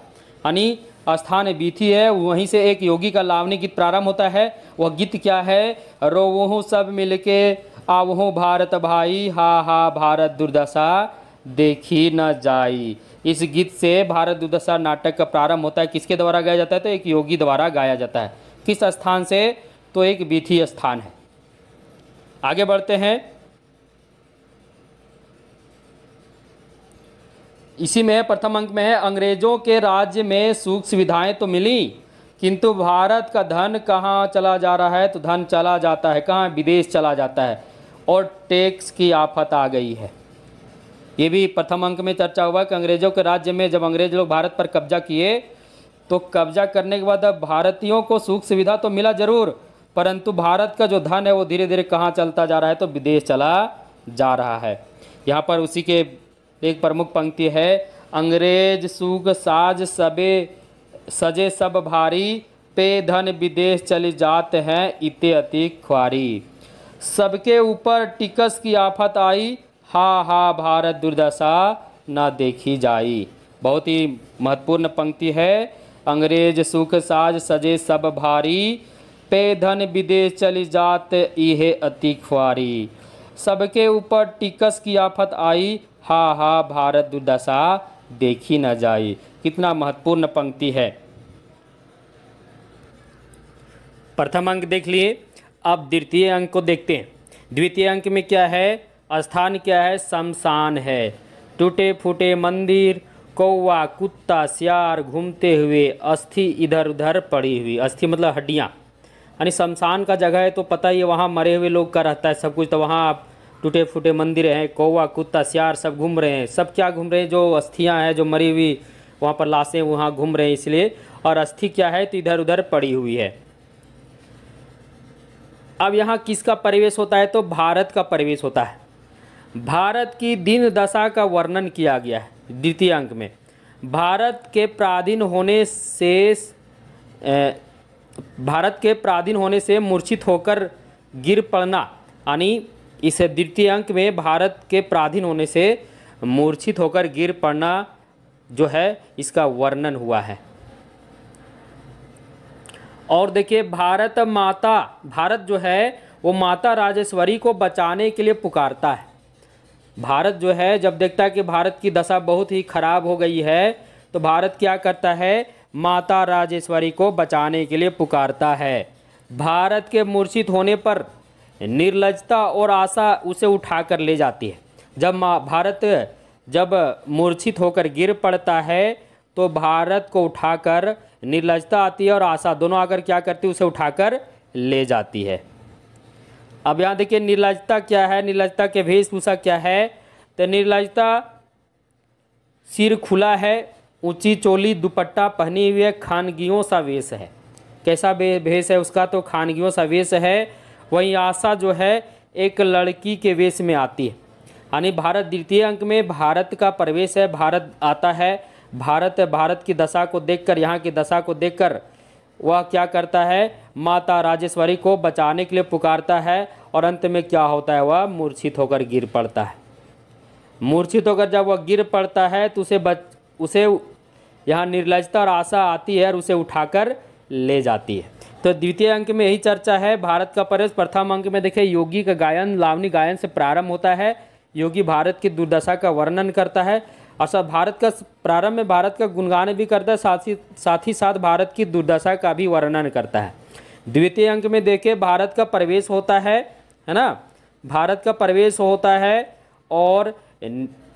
यानी स्थान बीथी है, वहीं से एक योगी का लावनी गीत प्रारंभ होता है। वह गीत क्या है, रोवहूँ सब मिलके आवहूँ भारत भाई, हा हा भारत दुर्दशा देखी न जाई। इस गीत से भारत दुर्दशा नाटक का प्रारंभ होता है। किसके द्वारा गाया जाता है, तो एक योगी द्वारा गाया जाता है। किस स्थान से, तो एक बीथी स्थान है। आगे बढ़ते हैं। इसी में प्रथम अंक में है, अंग्रेजों के राज्य में सुख सुविधाएं तो मिली, किंतु भारत का धन कहाँ चला जा रहा है, तो धन चला जाता है कहाँ, विदेश चला जाता है और टैक्स की आफत आ गई है। ये भी प्रथम अंक में चर्चा हुआ कि अंग्रेजों के राज्य में जब अंग्रेज लोग भारत पर कब्जा किए तो कब्जा करने के बाद अब भारतीयों को सुख सुविधा तो मिला जरूर, परंतु भारत का जो धन है वो धीरे धीरे कहाँ चलता जा रहा है, तो विदेश चला जा रहा है। यहाँ पर उसी के एक प्रमुख पंक्ति है, अंग्रेज सूग साज सबे सजे सब भारी, पे धन विदेश चली जात हैं इते अति ख्वारी। सबके ऊपर टिकस की आफत आई, हा हा भारत दुर्दशा न देखी जाई। बहुत ही महत्वपूर्ण पंक्ति है। अंग्रेज सुख साज सजे सब भारी, पे धन विदेश चली जात इहे अति ख्वारी। सबके ऊपर टिकस की आफत आई, हा हा भारत दुर्दशा देखी न जाई। कितना महत्वपूर्ण पंक्ति है। प्रथम अंक देख लिए, अब द्वितीय अंक को देखते हैं। द्वितीय अंक में क्या है, स्थान क्या है, शमशान है। टूटे फूटे मंदिर, कौवा कुत्ता सियार घूमते हुए, अस्थि इधर उधर पड़ी हुई। अस्थि मतलब हड्डियाँ, यानी शमशान का जगह है तो पता ही है वहाँ मरे हुए लोग का रहता है सब कुछ। तो वहाँ आप टूटे फूटे मंदिर हैं, कौवा कुत्ता सियार सब घूम रहे हैं। सब क्या घूम रहे हैं, जो अस्थियाँ हैं, जो मरी हुई वहाँ पर लाशें वहाँ घूम रहे हैं इसलिए। और अस्थि क्या है, तो इधर उधर पड़ी हुई है। अब यहाँ किसका परिवेश होता है, तो भारत का परिवेश होता है। भारत की दीन दशा का वर्णन किया गया है द्वितीय अंक में। भारत के पराधीन होने से मूर्छित होकर गिर पड़ना, यानी इस द्वितीय अंक में भारत के पराधीन होने से मूर्छित होकर गिर पड़ना जो है इसका वर्णन हुआ है। और देखिए भारत जो है वो माता राजेश्वरी को बचाने के लिए पुकारता है। भारत जो है जब देखता है कि भारत की दशा बहुत ही खराब हो गई है, तो भारत क्या करता है, माता राजेश्वरी को बचाने के लिए पुकारता है। भारत के मूर्छित होने पर निर्लजता और आशा उसे उठाकर ले जाती है। भारत जब मूर्छित होकर गिर पड़ता है तो भारत को उठाकर निर्लजता आती है और आशा दोनों आकर क्या करती है, उसे उठाकर ले जाती है। अब यहाँ देखिए निर्लजता क्या है, निर्लजता के वेशभूषा क्या है, तो निर्लजता सिर खुला है, ऊंची चोली दुपट्टा पहनी हुई है, खानगियों सा वेश है। कैसा वेश है उसका, तो खानगियों सा वेश है। वहीं आशा जो है एक लड़की के वेश में आती है। यानी भारत द्वितीय अंक में भारत का प्रवेश है, भारत आता है। भारत की दशा को देखकर, यहाँ की दशा को देखकर वह क्या करता है, माता राजेश्वरी को बचाने के लिए पुकारता है। और अंत में क्या होता है, वह मूर्छित होकर गिर पड़ता है। मूर्छित होकर जब वह गिर पड़ता है तो उसे यहाँ निर्लजता और आशा आती है और उसे उठाकर ले जाती है। तो द्वितीय अंक में यही चर्चा है भारत का प्रवेश। प्रथम अंक में देखिए योगी का गायन लावनी गायन से प्रारंभ होता है। योगी भारत की दुर्दशा का वर्णन करता है और सब भारत का प्रारंभ में भारत का गुणगान भी करता है, साथ ही साथ भारत की दुर्दशा का भी वर्णन करता है। द्वितीय अंक में देखिए भारत का प्रवेश होता है ना, भारत का प्रवेश होता है। और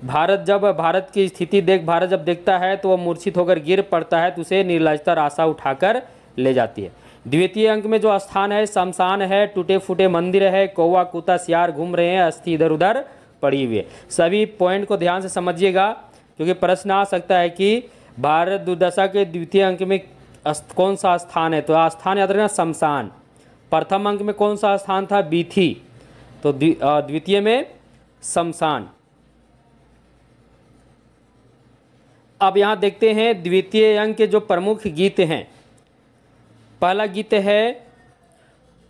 भारत की स्थिति भारत जब देखता है तो वह मूर्छित होकर गिर पड़ता है, तो उसे निर्लजता आशा उठाकर ले जाती है। द्वितीय अंक में जो स्थान है शमशान है, टूटे फूटे मंदिर है, कौवा कुत्ता सियार घूम रहे हैं, अस्थि इधर उधर पड़ी हुई है। सभी पॉइंट को ध्यान से समझिएगा क्योंकि प्रश्न आ सकता है कि भारत दुर्दशा के द्वितीय अंक में कौन सा स्थान है, तो स्थान याद रखना शमशान। प्रथम अंक में कौन सा स्थान था, बीथी, तो द्वितीय में शमशान। अब यहाँ देखते हैं द्वितीय अंक के जो प्रमुख गीत हैं। पहला गीत है,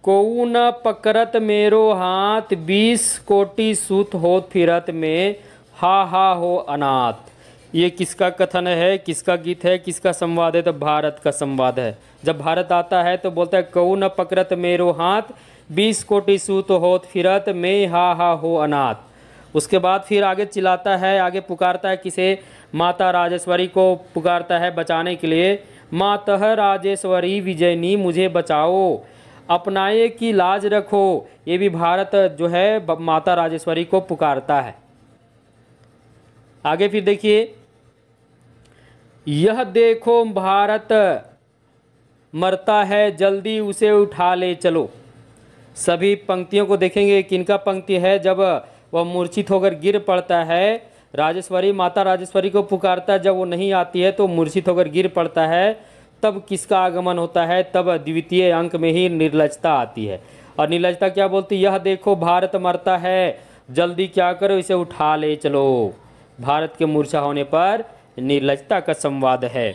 कोऊ न पकड़त मेरो हाथ, 20 कोटि सूत होत फिरत में, हा हा हो अनाथ। ये किसका कथन है, किसका गीत है, किसका संवाद है, तो भारत का संवाद है। जब भारत आता है तो बोलता है, कोऊ न पकड़त मेरो हाथ, 20 कोटि सूत होत फिरत में, हा हा हो अनाथ। उसके बाद फिर आगे चिल्लाता है, आगे पुकारता है किसे, माता राजेश्वरी को पुकारता है बचाने के लिए। मातः राजेश्वरी विजयनी मुझे बचाओ, अपनाए की लाज रखो। ये भी भारत जो है माता राजेश्वरी को पुकारता है। आगे फिर देखिए, यह देखो भारत मरता है, जल्दी उसे उठा ले चलो। सभी पंक्तियों को देखेंगे, किनका पंक्ति है, जब वह मूर्छित होकर गिर पड़ता है, राजेश्वरी माता राजेश्वरी को पुकारता है, जब वो नहीं आती है तो मूर्छित होकर गिर पड़ता है, तब किसका आगमन होता है? तब द्वितीय अंक में ही निर्लजता आती है। और निर्लजता क्या बोलती है? यह देखो भारत मरता है, जल्दी क्या करो, इसे उठा ले चलो। भारत के मूर्छा होने पर निर्लजता का संवाद है।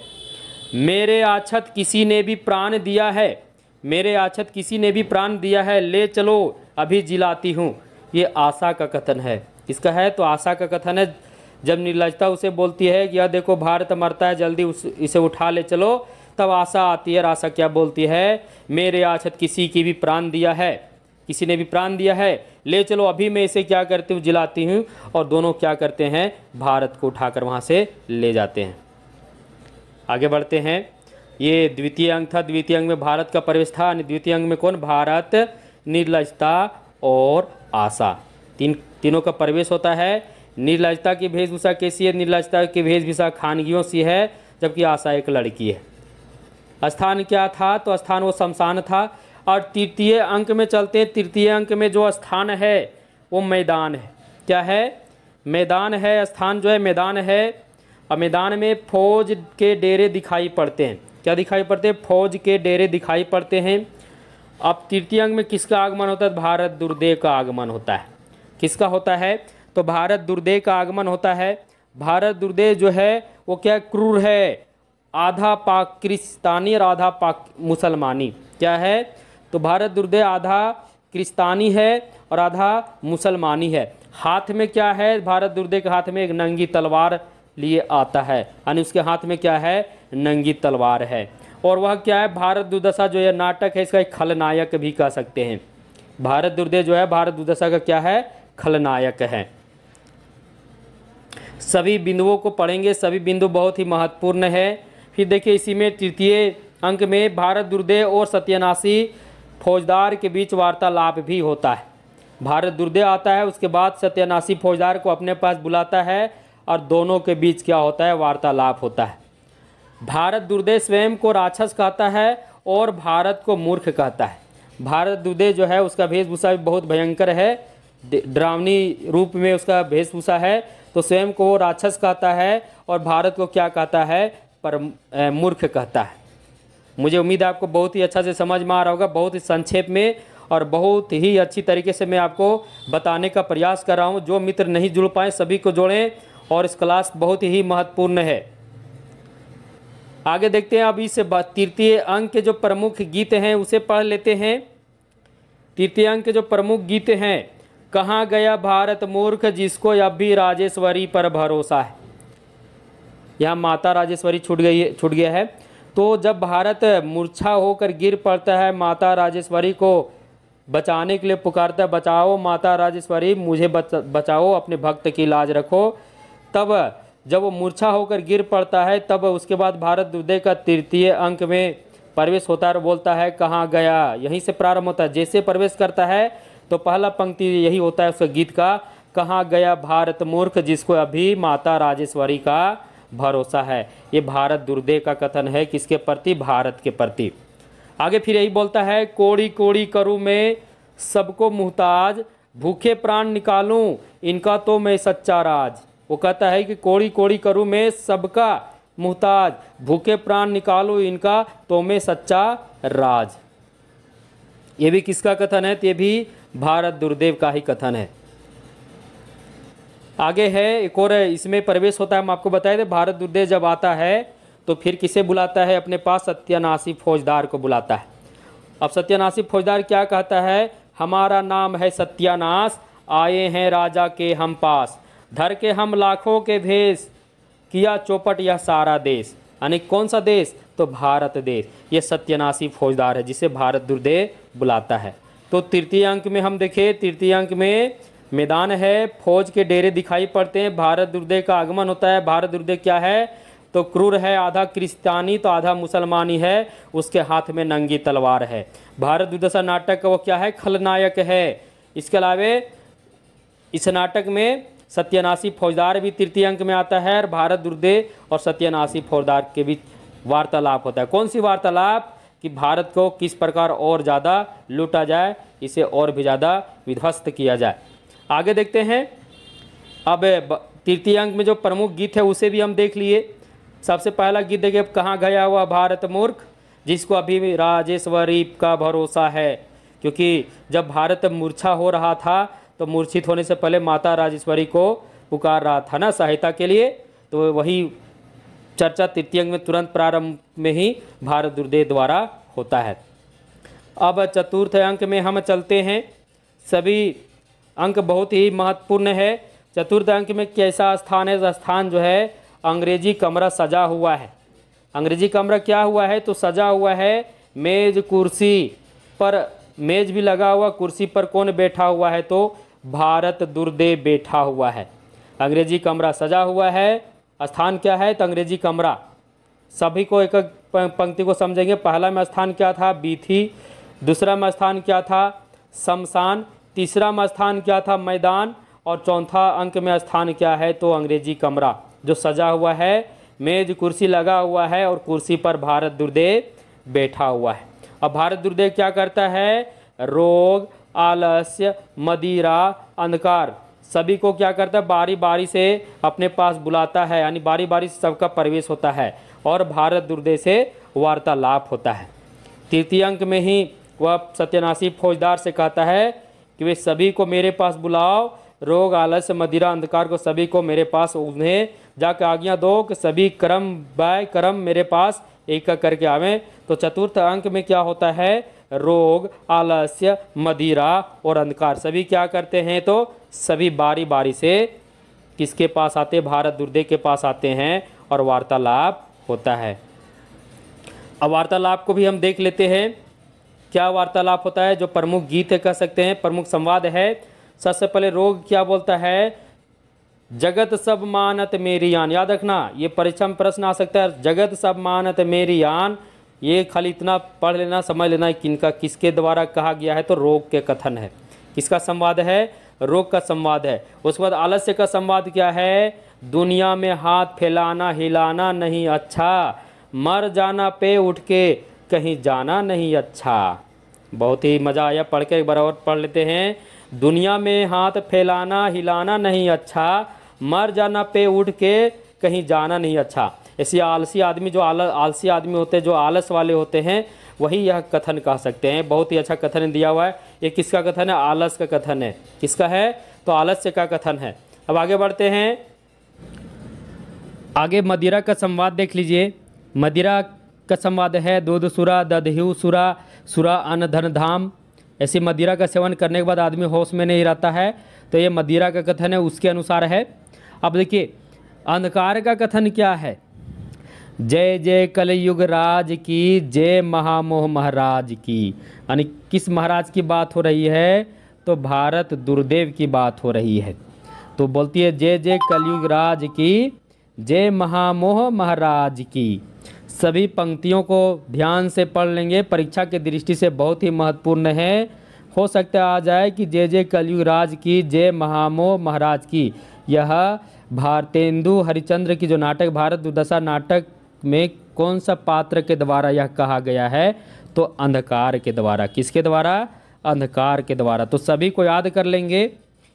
मेरे आछत किसी ने भी प्राण दिया है, मेरे आछत किसी ने भी प्राण दिया है, ले चलो अभी जिलाती हूँ। ये आशा का कथन है। किसका है? तो आशा का कथन है। जब निर्लजता उसे बोलती है कि यह देखो भारत मरता है, जल्दी इसे उठा ले चलो, तब आशा आती है। और आशा क्या बोलती है? मेरे आछत किसी की भी प्राण दिया है, किसी ने भी प्राण दिया है, ले चलो अभी मैं इसे क्या करती हूँ, जिलाती हूँ। और दोनों क्या करते हैं? भारत को उठाकर वहाँ से ले जाते हैं। आगे बढ़ते हैं। ये द्वितीय अंक था। द्वितीय अंक में भारत का प्रवेश था। द्वितीय अंक में कौन? भारत, निर्लजता और आशा, तीनों का प्रवेश होता है। निर्लजता की वेशभूषा कैसी है? निर्लजता की वेशभूषा खानगियों सी है, जबकि आशा एक लड़की है। स्थान क्या था? तो स्थान वो शमशान था। और तृतीय अंक में चलते हैं। तृतीय अंक में जो स्थान है वो मैदान है। क्या है? मैदान है। स्थान जो है मैदान है। और मैदान में फौज के डेरे दिखाई पड़ते हैं। क्या दिखाई पड़ते हैं? फौज के डेरे दिखाई पड़ते हैं। अब तृतीय अंक में किसका आगमन होता है? भारत दुर्देव का आगमन होता है। किसका होता है? तो भारत दुर्देव का आगमन होता है। भारत दुर्देव जो है वो क्या? क्रूर है, आधा पाकिस्तानी और आधा पाक मुसलमानी। क्या है? तो भारत दुर्देव आधा क्रिस्तानी है और आधा मुसलमानी है। हाथ में क्या है? भारत दुर्देव के हाथ में एक नंगी तलवार लिए आता है, यानी उसके हाथ में क्या है? नंगी तलवार है। और वह क्या है? भारत दुर्दशा जो है नाटक है, इसका एक खलनायक भी कह सकते हैं। भारत दुर्देव जो है भारत दुर्दशा का क्या है? खलनायक है। सभी बिंदुओं को पढ़ेंगे, सभी बिंदु बहुत ही महत्वपूर्ण है। फिर देखिए इसी में तृतीय अंक में भारत दुर्देव और सत्यानाशी फौजदार के बीच वार्तालाप भी होता है। भारत दुर्देव आता है, उसके बाद सत्यानाशी फौजदार को अपने पास बुलाता है और दोनों के बीच क्या होता है? वार्तालाप होता है। भारत दुर्देव स्वयं को राक्षस कहता है और भारत को मूर्ख कहता है। भारत दुर्देव जो है उसका वेशभूषा भी बहुत भयंकर है, डरावनी रूप में उसका वेशभूषा है। तो स्वयं को वो राक्षस कहता है और भारत को क्या कहता है? पर मूर्ख कहता है। मुझे उम्मीद है आपको बहुत ही अच्छा से समझ में आ रहा होगा। बहुत ही संक्षेप में और बहुत ही अच्छी तरीके से मैं आपको बताने का प्रयास कर रहा हूँ। जो मित्र नहीं जुड़ पाए सभी को जोड़ें, और इस क्लास बहुत ही महत्वपूर्ण है। आगे देखते हैं। अब इस तृतीय अंक के जो प्रमुख गीत हैं उसे पढ़ लेते हैं। तृतीय अंक के जो प्रमुख गीत हैं, कहाँ गया भारत मूर्ख जिसको अब भी राजेश्वरी पर भरोसा है। यहाँ माता राजेश्वरी छूट गया है। तो जब भारत मूर्छा होकर गिर पड़ता है, माता राजेश्वरी को बचाने के लिए पुकारता है, बचाओ माता राजेश्वरी, मुझे बचाओ, अपने भक्त की लाज रखो। तब जब वो मूर्छा होकर गिर पड़ता है, तब उसके बाद भारत दुर्देव का तृतीय अंक में प्रवेश होता है और बोलता है कहाँ गया। यहीं से प्रारंभ होता है। जैसे प्रवेश करता है तो पहला पंक्ति यही होता है उसका गीत का, कहाँ गया भारत मूर्ख जिसको अभी माता राजेश्वरी का भरोसा है। ये भारत दुर्देव का कथन है। किसके प्रति? भारत के प्रति। आगे फिर यही बोलता है, कोड़ी कोड़ी करूँ मैं सबको मुहताज, भूखे प्राण निकालूं इनका तो मैं सच्चा राज। वो कहता है कि कोड़ी कोड़ी करूँ मैं सबका मुहताज, भूखे प्राण निकालूं इनका तो मैं सच्चा राज। ये भी किसका कथन है? तो ये भी भारत दुर्देव का ही कथन है। आगे है एक और, इसमें प्रवेश होता है। हम आपको बताए थे भारत दुर्देव जब आता है तो फिर किसे बुलाता है? अपने पास सत्यानाशी फौजदार को बुलाता है। अब सत्यानाशी फौजदार क्या कहता है? हमारा नाम है सत्यानाश, आए हैं राजा के हम पास, धर के हम लाखों के भेष, किया चौपट यह सारा देश। यानी कौन सा देश? तो भारत देश। ये सत्यानाशी फौजदार है जिसे भारत दुर्देव बुलाता है। तो तृतीय अंक में हम देखें, तृतीय अंक में मैदान है, फौज के डेरे दिखाई पड़ते हैं, भारत दुर्देव का आगमन होता है। भारत दुर्देव क्या है? तो क्रूर है, आधा क्रिस्तानी तो आधा मुसलमानी है, उसके हाथ में नंगी तलवार है। भारत दुर्दशा नाटक का वो क्या है? खलनायक है। इसके अलावा इस नाटक में सत्यानाशी फौजदार भी तृतीय अंक में आता है और भारत दुर्देव और सत्यानाशी फौजदार के बीच वार्तालाप होता है। कौन सी वार्तालाप? कि भारत को किस प्रकार और ज़्यादा लूटा जाए, इसे और भी ज़्यादा विध्वस्त किया जाए। आगे देखते हैं। अब तृतीय अंक में जो प्रमुख गीत है उसे भी हम देख लिए। सबसे पहला गीत देखिए, कहाँ गया हुआ भारत मूर्ख, जिसको अभी भी राजेश्वरी का भरोसा है। क्योंकि जब भारत मूर्छा हो रहा था तो मूर्छित होने से पहले माता राजेश्वरी को पुकार रहा था ना सहायता के लिए, तो वही चर्चा तृतीय अंक में तुरंत प्रारंभ में ही भारत दुर्देव द्वारा होता है। अब चतुर्थ अंक में हम चलते हैं। सभी अंक बहुत ही महत्वपूर्ण है। चतुर्थ अंक में कैसा स्थान है? स्थान जो है अंग्रेजी कमरा सजा हुआ है। अंग्रेजी कमरा क्या हुआ है? तो सजा हुआ है मेज कुर्सी पर, मेज भी लगा हुआ, कुर्सी पर कौन बैठा हुआ है? तो भारत दुर्देव बैठा हुआ है। अंग्रेजी कमरा सजा हुआ है। स्थान क्या है? तो अंग्रेजी कमरा। सभी को एक एक पंक्ति को समझेंगे। पहला में स्थान क्या था? बीथी। दूसरा में स्थान क्या था? शमशान। तीसरा में स्थान क्या था? मैदान। और चौथा अंक में स्थान क्या है? तो अंग्रेजी कमरा जो सजा हुआ है, मेज कुर्सी लगा हुआ है और कुर्सी पर भारत दुर्देव बैठा हुआ है। अब भारत दुर्देव क्या करता है? रोग, आलस्य, मदिरा, अंधकार सभी को क्या करता है? बारी बारी से अपने पास बुलाता है, यानी बारी बारी से सबका प्रवेश होता है और भारत दुर्देव से वार्तालाप होता है। तृतीय अंक में ही वह सत्यानाशी फौजदार से कहता है कि वे सभी को मेरे पास बुलाओ, रोग, आलस्य, मदिरा, अंधकार को सभी को मेरे पास, उन्हें जाकर आज्ञा दो कि सभी क्रम बाय क्रम मेरे पास एक एक करके आवें। तो चतुर्थ अंक में क्या होता है? रोग, आलस्य, मदिरा और अंधकार सभी क्या करते हैं? तो सभी बारी बारी से किसके पास आते? भारत दुर्देव के पास आते हैं और वार्तालाप होता है। अब वार्तालाप को भी हम देख लेते हैं। क्या वार्तालाप होता है? जो प्रमुख गीत है कह सकते हैं, प्रमुख संवाद है। सबसे पहले रोग क्या बोलता है? जगत सब मानत मेरी आन। याद रखना, ये परीक्षा में प्रश्न आ सकता है। जगत सब मानत मेरी आन, ये खाली इतना पढ़ लेना, समझ लेना किनका, किसके द्वारा कहा गया है? तो रोग के कथन है। किसका संवाद है? रोग का संवाद है। उसके बाद आलस्य का संवाद क्या है? दुनिया में हाथ फैलाना हिलाना नहीं अच्छा, मर जाना पे उठ के कहीं जाना नहीं अच्छा। बहुत ही मज़ा आया पढ़ के, एक बार और पढ़ लेते हैं। दुनिया में हाथ फैलाना हिलाना नहीं अच्छा, मर जाना पे उठ के कहीं जाना नहीं अच्छा। ऐसे आलसी आदमी, जो आलसी आदमी होते हैं, जो आलस वाले होते हैं, वही यह कथन कह सकते हैं। बहुत ही अच्छा कथन दिया हुआ है। ये किसका कथन है? आलस का कथन है। किसका है? तो आलस्य का कथन है। अब आगे बढ़ते हैं। आगे मदिरा का संवाद देख लीजिए। मदिरा का संवाद है, दूध सुरा दधयु सुरा, सुरा अन्न धन धाम। ऐसी मदिरा का सेवन करने के बाद आदमी होश में नहीं रहता है, तो ये मदिरा का कथन है, उसके अनुसार है। अब देखिए अंधकार का कथन क्या है? जय जय कलयुग राज की, जय महामोह महाराज की। यानी किस महाराज की बात हो रही है? तो भारत दुर्देव की बात हो रही है। तो बोलती है जय जय कलयुग राज की, जय महामोह महाराज की। सभी पंक्तियों को ध्यान से पढ़ लेंगे, परीक्षा की दृष्टि से बहुत ही महत्वपूर्ण है। हो सकता है आ जाए कि जय जय कलयुग राज की, जय महामोह महाराज की। यह भारतेंदु हरिश्चंद्र की जो नाटक भारत दुर्दशा नाटक में कौन सा पात्र के द्वारा यह कहा गया है? तो अंधकार के द्वारा। किसके द्वारा? अंधकार के द्वारा। तो सभी को याद कर लेंगे।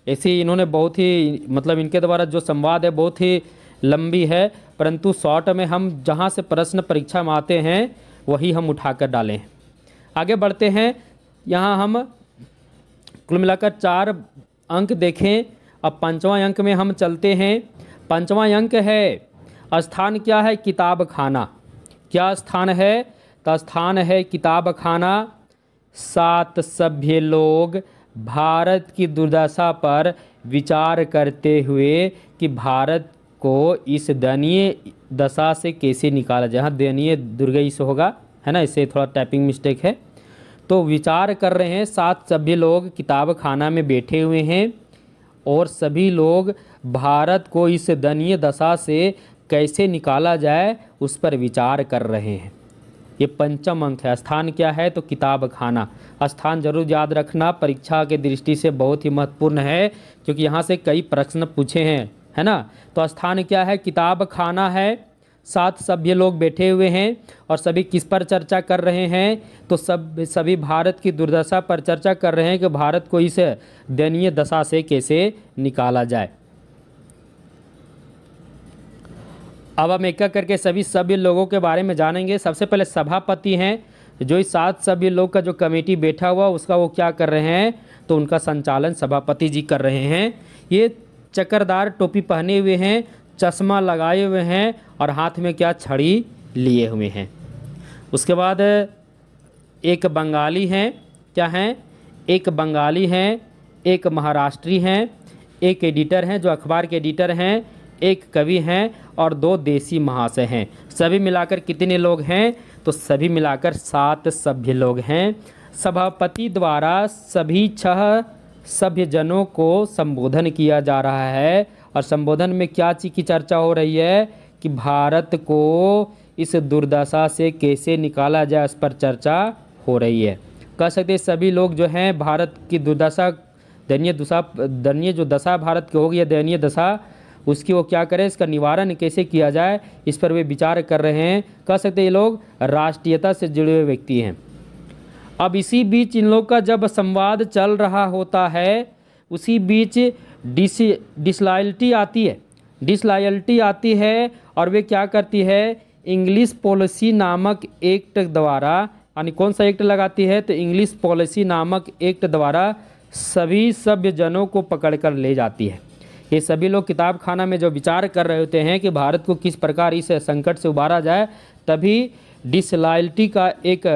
ऐसे इन्होंने बहुत ही, मतलब इनके द्वारा जो संवाद है बहुत ही लंबी है, परंतु शॉर्ट में हम जहाँ से प्रश्न परीक्षा में आते हैं वही हम उठाकर डालें। आगे बढ़ते हैं। यहाँ हम कुल मिलाकर 4 अंक देखें। अब 5वां अंक में हम चलते हैं। 5वां अंक है स्थान क्या है? किताब खाना। क्या स्थान है? तो स्थान है किताब खाना। 7 सभ्य लोग भारत की दुर्दशा पर विचार करते हुए कि भारत को इस दयनीय दशा से कैसे निकाला जाए। हाँ, दयनीय दुर्गई से होगा, है ना, इससे थोड़ा टाइपिंग मिस्टेक है। तो विचार कर रहे हैं। 7 सभ्य लोग किताब खाना में बैठे हुए हैं और सभी लोग भारत को इस दयनीय दशा से कैसे निकाला जाए उस पर विचार कर रहे हैं। ये 5वां अंक है। स्थान क्या है? तो किताब खाना। स्थान जरूर याद रखना, परीक्षा के दृष्टि से बहुत ही महत्वपूर्ण है, क्योंकि यहाँ से कई प्रश्न पूछे हैं, है ना। तो स्थान क्या है? किताब खाना है। 7 सभ्य लोग बैठे हुए हैं और सभी किस पर चर्चा कर रहे हैं? तो सभी भारत की दुर्दशा पर चर्चा कर रहे हैं कि भारत को इस दयनीय दशा से कैसे निकाला जाए। अब हम एक एक करके सभी सभ्य लोगों के बारे में जानेंगे। सबसे पहले सभापति हैं, जो इस 7 सभ्य लोग का जो कमेटी बैठा हुआ उसका वो क्या कर रहे हैं, तो उनका संचालन सभापति जी कर रहे हैं। ये चक्करदार टोपी पहने हुए हैं, चश्मा लगाए हुए हैं और हाथ में क्या, छड़ी लिए हुए हैं। उसके बाद एक बंगाली हैं, क्या हैं, एक बंगाली हैं, एक महाराष्ट्री हैं, एक एडिटर हैं जो अखबार के एडिटर हैं, एक कवि हैं और 2 देसी महाशय हैं। सभी मिलाकर कितने लोग हैं, तो सभी मिलाकर 7 सभ्य लोग हैं। सभापति द्वारा सभी 6 सभ्यजनों को संबोधन किया जा रहा है और संबोधन में क्या चीज़ की चर्चा हो रही है कि भारत को इस दुर्दशा से कैसे निकाला जाए, उस पर चर्चा हो रही है। कह सकते हैं सभी लोग जो हैं भारत की दुर्दशा, दयनीय जो दशा भारत की होगी, दयनीय दशा, उसकी वो क्या करें, इसका निवारण कैसे किया जाए, इस पर वे विचार कर रहे हैं। कह सकते हैं ये लोग राष्ट्रीयता से जुड़े हुए व्यक्ति हैं। अब इसी बीच इन लोग का जब संवाद चल रहा होता है, उसी बीच डिसलॉयल्टी आती है और वे क्या करती है, इंग्लिश पॉलिसी नामक एक्ट द्वारा, यानी कौन सा एक्ट लगाती है, तो इंग्लिश पॉलिसी नामक एक्ट द्वारा सभी सभ्यजनों को पकड़कर ले जाती है। ये सभी लोग किताब खाना में जो विचार कर रहे होते हैं कि भारत को किस प्रकार इस संकट से उबारा जाए, तभी डिसलॉयल्टी का एक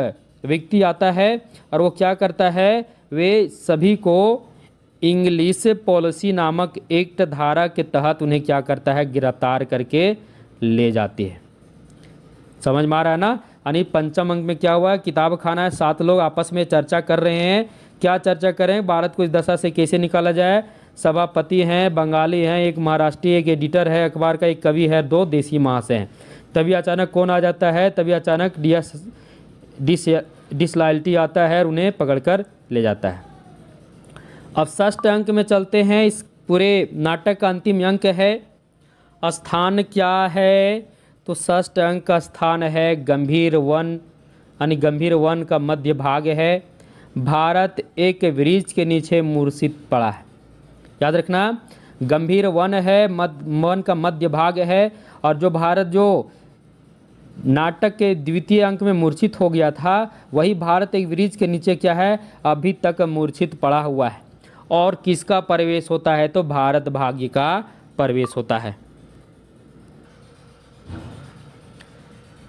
व्यक्ति आता है और वो क्या करता है, वे सभी को इंग्लिश पॉलिसी नामक एक्ट धारा के तहत उन्हें क्या करता है, गिरफ्तार करके ले जाती है। समझ में आ रहा है ना। यानी पंचम अंक में क्या हुआ, किताब खाना है, 7 लोग आपस में चर्चा कर रहे हैं। क्या चर्चा करें, भारत को इस दशा से कैसे निकाला जाए। सभापति हैं, बंगाली हैं, एक महाराष्ट्री, एक एडिटर है अखबार का, एक कवि है, 2 देसी महाशय हैं। तभी अचानक कौन आ जाता है, तभी अचानक डिसलॉयल्टी आता है और उन्हें पकड़कर ले जाता है। अब 6ठ अंक में चलते हैं। इस पूरे नाटक का अंतिम अंक है, स्थान क्या है, तो 6ठ अंक का स्थान है गंभीर वन, यानी गंभीर वन का मध्य भाग है। भारत एक वृक्ष के नीचे मूर्छित पड़ा है। याद रखना, गंभीर वन है, वन का मध्य भाग है, और जो भारत जो नाटक के द्वितीय अंक में मूर्छित हो गया था, वही भारत एक वृक्ष के नीचे क्या है, अभी तक मूर्छित पड़ा हुआ है। और किसका प्रवेश होता है, तो भारत भाग्य का प्रवेश होता है।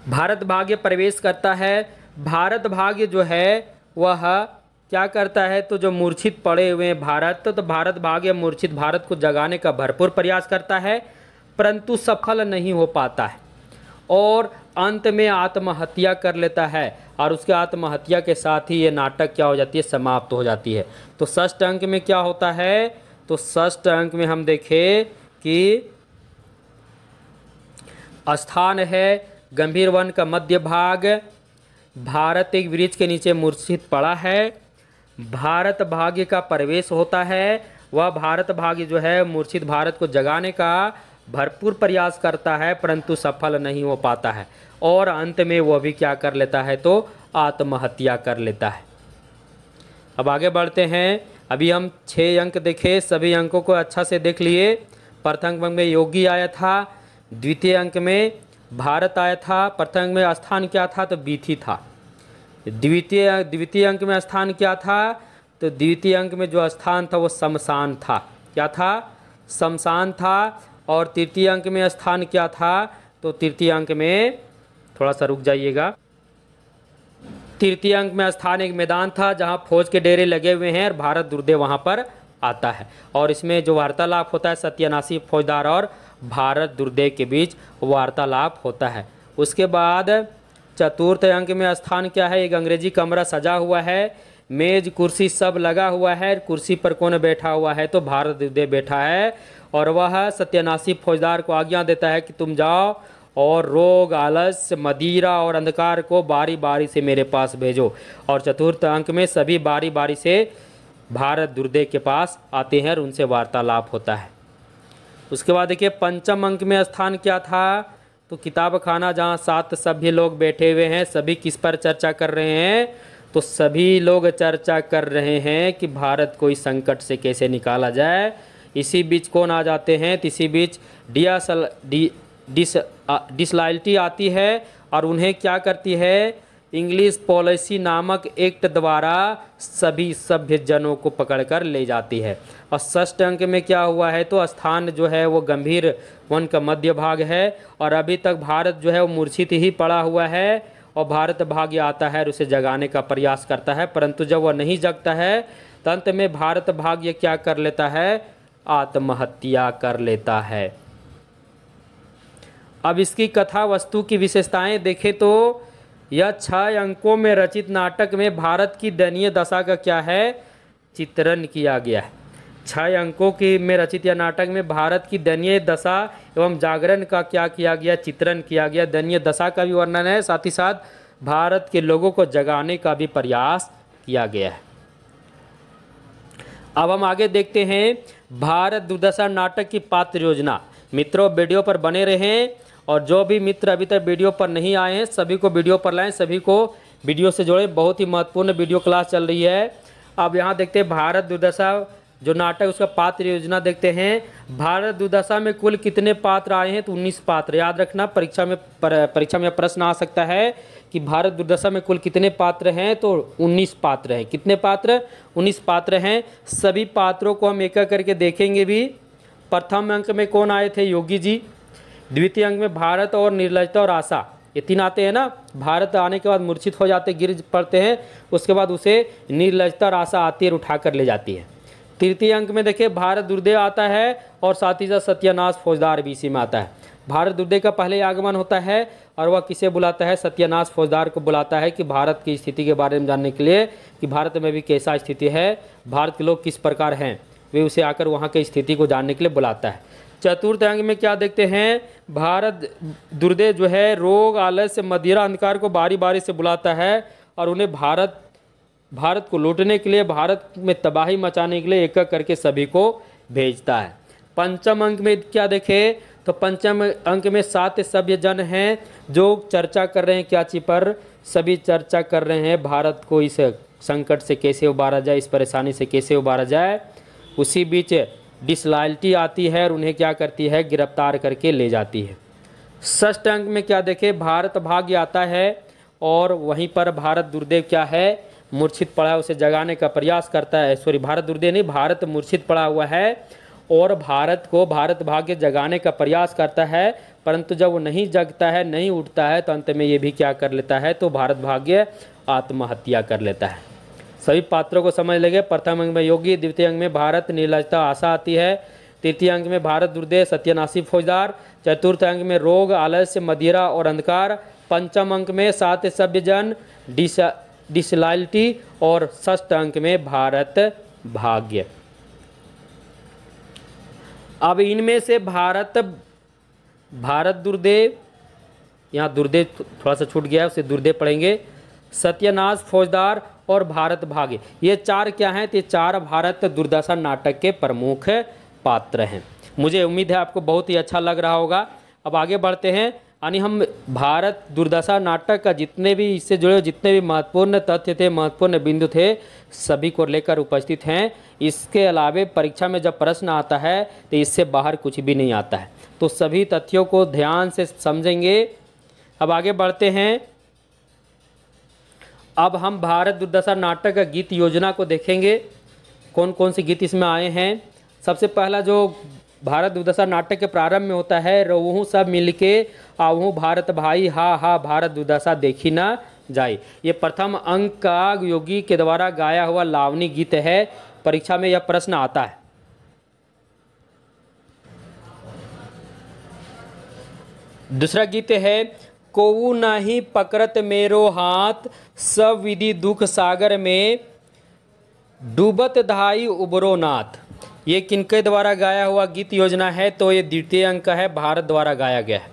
भारत भाग्य प्रवेश करता है। भारत भाग्य जो है वह क्या करता है, तो जो मूर्छित पड़े हुए हैं भारत, तो भारत भाग्य मूर्छित भारत को जगाने का भरपूर प्रयास करता है, परंतु सफल नहीं हो पाता है और अंत में आत्महत्या कर लेता है। और उसके आत्महत्या के साथ ही ये नाटक क्या हो जाती है, समाप्त हो जाती है। तो 6ठ अंक में क्या होता है, तो 6ठ अंक में हम देखें कि स्थान है गंभीर वन का मध्य भाग, भारत एक वृक्ष के नीचे मूर्छित पड़ा है, भारत भाग्य का प्रवेश होता है। वह भारत भाग्य जो है मूर्छित भारत को जगाने का भरपूर प्रयास करता है, परंतु सफल नहीं हो पाता है और अंत में वह भी क्या कर लेता है, तो आत्महत्या कर लेता है। अब आगे बढ़ते हैं। अभी हम 6 अंक देखे, सभी अंकों को अच्छा से देख लिए। प्रथम अंक में योगी आया था, द्वितीय अंक में भारत आया था, प्रथम अंक में स्थान क्या था, तो बीथी था। द्वितीय अंक में स्थान क्या था, तो द्वितीय अंक में जो स्थान था वो शमशान था। क्या था, शमशान था। और तृतीय अंक में स्थान क्या था, तो तृतीय अंक में, थोड़ा सा रुक जाइएगा, तृतीय अंक में स्थान एक मैदान था जहां फौज के डेरे लगे हुए हैं और भारत दुर्देव वहां पर आता है। और इसमें जो वार्तालाप होता है सत्यानाशी फौजदार और भारत दुर्देव के बीच वार्तालाप होता है। उसके बाद चतुर्थ अंक में स्थान क्या है, एक अंग्रेजी कमरा सजा हुआ है, मेज कुर्सी सब लगा हुआ है, कुर्सी पर कौन बैठा हुआ है, तो भारत दुर्देव बैठा है और वह सत्यानाशी फौजदार को आज्ञा देता है कि तुम जाओ और रोग, आलस्य, मदिरा और अंधकार को बारी बारी से मेरे पास भेजो। और चतुर्थ अंक में सभी बारी बारी से भारत दुर्देव के पास आते हैं और उनसे वार्तालाप होता है। उसके बाद देखिए पंचम अंक में स्थान क्या था, तो किताब खाना जहाँ 7 सभ्य लोग बैठे हुए हैं, सभी किस पर चर्चा कर रहे हैं, तो सभी लोग चर्चा कर रहे हैं कि भारत को इस संकट से कैसे निकाला जाए। इसी बीच कौन आ जाते हैं, तो इसी बीच डिसलॉयल्टी आती है और उन्हें क्या करती है, इंग्लिश पॉलिसी नामक एक्ट द्वारा सभी सभ्य जनों को पकड़कर ले जाती है। और षष्ठ अंक में क्या हुआ है, तो स्थान जो है वो गंभीर वन का मध्य भाग है और अभी तक भारत जो है वो मूर्छित ही पड़ा हुआ है और भारत भाग्य आता है और उसे जगाने का प्रयास करता है, परंतु जब वह नहीं जगता है तो अंत में भारत भाग्य क्या कर लेता है, आत्महत्या कर लेता है। अब इसकी कथा वस्तु की विशेषताएं देखें तो यह 6 अंकों में रचित नाटक में भारत की दयनीय दशा का क्या है, चित्रण किया गया है। 6 अंकों की में रचित यह नाटक में भारत की दयनीय दशा एवं जागरण का क्या किया गया, चित्रण किया गया। दयनीय दशा का भी वर्णन है, साथ ही साथ भारत के लोगों को जगाने का भी प्रयास किया गया है। अब हम आगे देखते हैं भारत दुर्दशा नाटक की पात्र योजना। मित्रों वीडियो पर बने रहें और जो भी मित्र अभी तक वीडियो पर नहीं आए हैं सभी को वीडियो पर लाएं, सभी को वीडियो से जोड़ें। बहुत ही महत्वपूर्ण वीडियो क्लास चल रही है। अब यहाँ देखते हैं भारत दुर्दशा जो नाटक उसका पात्र योजना देखते हैं। भारत दुर्दशा में कुल कितने पात्र आए हैं, तो 19 पात्र। याद रखना परीक्षा में प्रश्न आ सकता है कि भारत दुर्दशा में कुल कितने पात्र हैं, तो 19 पात्र हैं। कितने पात्र, 19 पात्र हैं। सभी पात्रों को हम एक एक करके देखेंगे भी। प्रथम अंक में कौन आए थे, योगी जी। द्वितीय अंक में भारत और निर्लजता और आशा, ये 3 आते हैं ना। भारत आने के बाद मूर्छित हो जाते, गिर पड़ते हैं, उसके बाद उसे निर्लजता और आशा आती है, उठा कर ले जाती है। तृतीय अंक में देखिए भारत दुर्देव आता है और साथ ही साथ सत्यानाश फौजदार भी इसी में आता है। भारत दुर्देव का पहले आगमन होता है और वह किसे बुलाता है, सत्यानाश फौजदार को बुलाता है कि भारत की स्थिति के बारे में जानने के लिए कि भारत में भी कैसा स्थिति है, भारत के लोग किस प्रकार हैं, वे उसे आकर वहाँ की स्थिति को जानने के लिए बुलाता है। चतुर्थ अंग में क्या देखते हैं, भारत दुर्देव जो है रोग, आलस्य, मदिरा, अंधकार को बारी बारी से बुलाता है और उन्हें भारत को लूटने के लिए, भारत में तबाही मचाने के लिए एक एक करके सभी को भेजता है। पंचम अंक में क्या देखें, तो पंचम अंक में 7 सभ्य जन हैं जो चर्चा कर रहे हैं क्या चीज़ पर, सभी चर्चा कर रहे हैं भारत को इस संकट से कैसे उबारा जाए, इस परेशानी से कैसे उबारा जाए। उसी बीच डिसलॉयल्टी आती है और उन्हें क्या करती है, गिरफ्तार करके ले जाती है। षष्ठ अंक में क्या देखें, भारत भाग्य आता है और वहीं पर भारत दुर्देव क्या है, मूर्छित पड़ा है, उसे जगाने का प्रयास करता है। सॉरी, भारत दुर्देव नहीं, भारत मूर्छित पड़ा हुआ है और भारत भाग्य जगाने का प्रयास करता है, परंतु जब वो नहीं जगता है, नहीं उठता है, तो अंत में ये भी क्या कर लेता है, तो भारत भाग्य आत्महत्या कर लेता है। सभी पात्रों को समझ लेंगे। प्रथम अंक में योगी, द्वितीय अंक में भारत निर्लजता आशा आती है, तृतीय अंक में भारत दुर्देव सत्यानाशी फौजदार, चतुर्थ अंक में रोग, आलस्य, मदिरा और अंधकार, पंचम अंक में 7 सभ्य जन, डिसलॉयल्टी और षष्ठ अंक में भारत भाग्य। अब इनमें से भारत दुर्देव, यहाँ दुर्देव थोड़ा सा छूट गया है, उसे दुर्देव पढ़ेंगे, सत्यानाश फौजदार और भारत भाग्य, ये 4 क्या हैं, तो ये 4 भारत दुर्दशा नाटक के प्रमुख पात्र हैं। मुझे उम्मीद है आपको बहुत ही अच्छा लग रहा होगा। अब आगे बढ़ते हैं, यानी हम भारत दुर्दशा नाटक का जितने भी इससे जुड़े जितने भी महत्वपूर्ण तथ्य थे, महत्वपूर्ण बिंदु थे, सभी को लेकर उपस्थित हैं। इसके अलावे परीक्षा में जब प्रश्न आता है तो इससे बाहर कुछ भी नहीं आता है, तो सभी तथ्यों को ध्यान से समझेंगे। अब आगे बढ़ते हैं। अब हम भारत दुर्दशा नाटक का गीत योजना को देखेंगे, कौन कौन से गीत इसमें आए हैं। सबसे पहला जो भारत दुर्दशा नाटक के प्रारंभ में होता है, रोहू सब मिलके आवहू भारत भाई, हा हा भारत दुर्दशा देखी ना जाए। ये प्रथम अंक का योगी के द्वारा गाया हुआ लावनी गीत है। परीक्षा में यह प्रश्न आता है। दूसरा गीत है, कोऊ नहीं पकड़त मेरो हाथ, सब विधि दुख सागर में डूबत धाई उबरो नाथ। ये किनके द्वारा गाया हुआ गीत योजना है, तो ये द्वितीय अंक है, भारत द्वारा गाया गया है।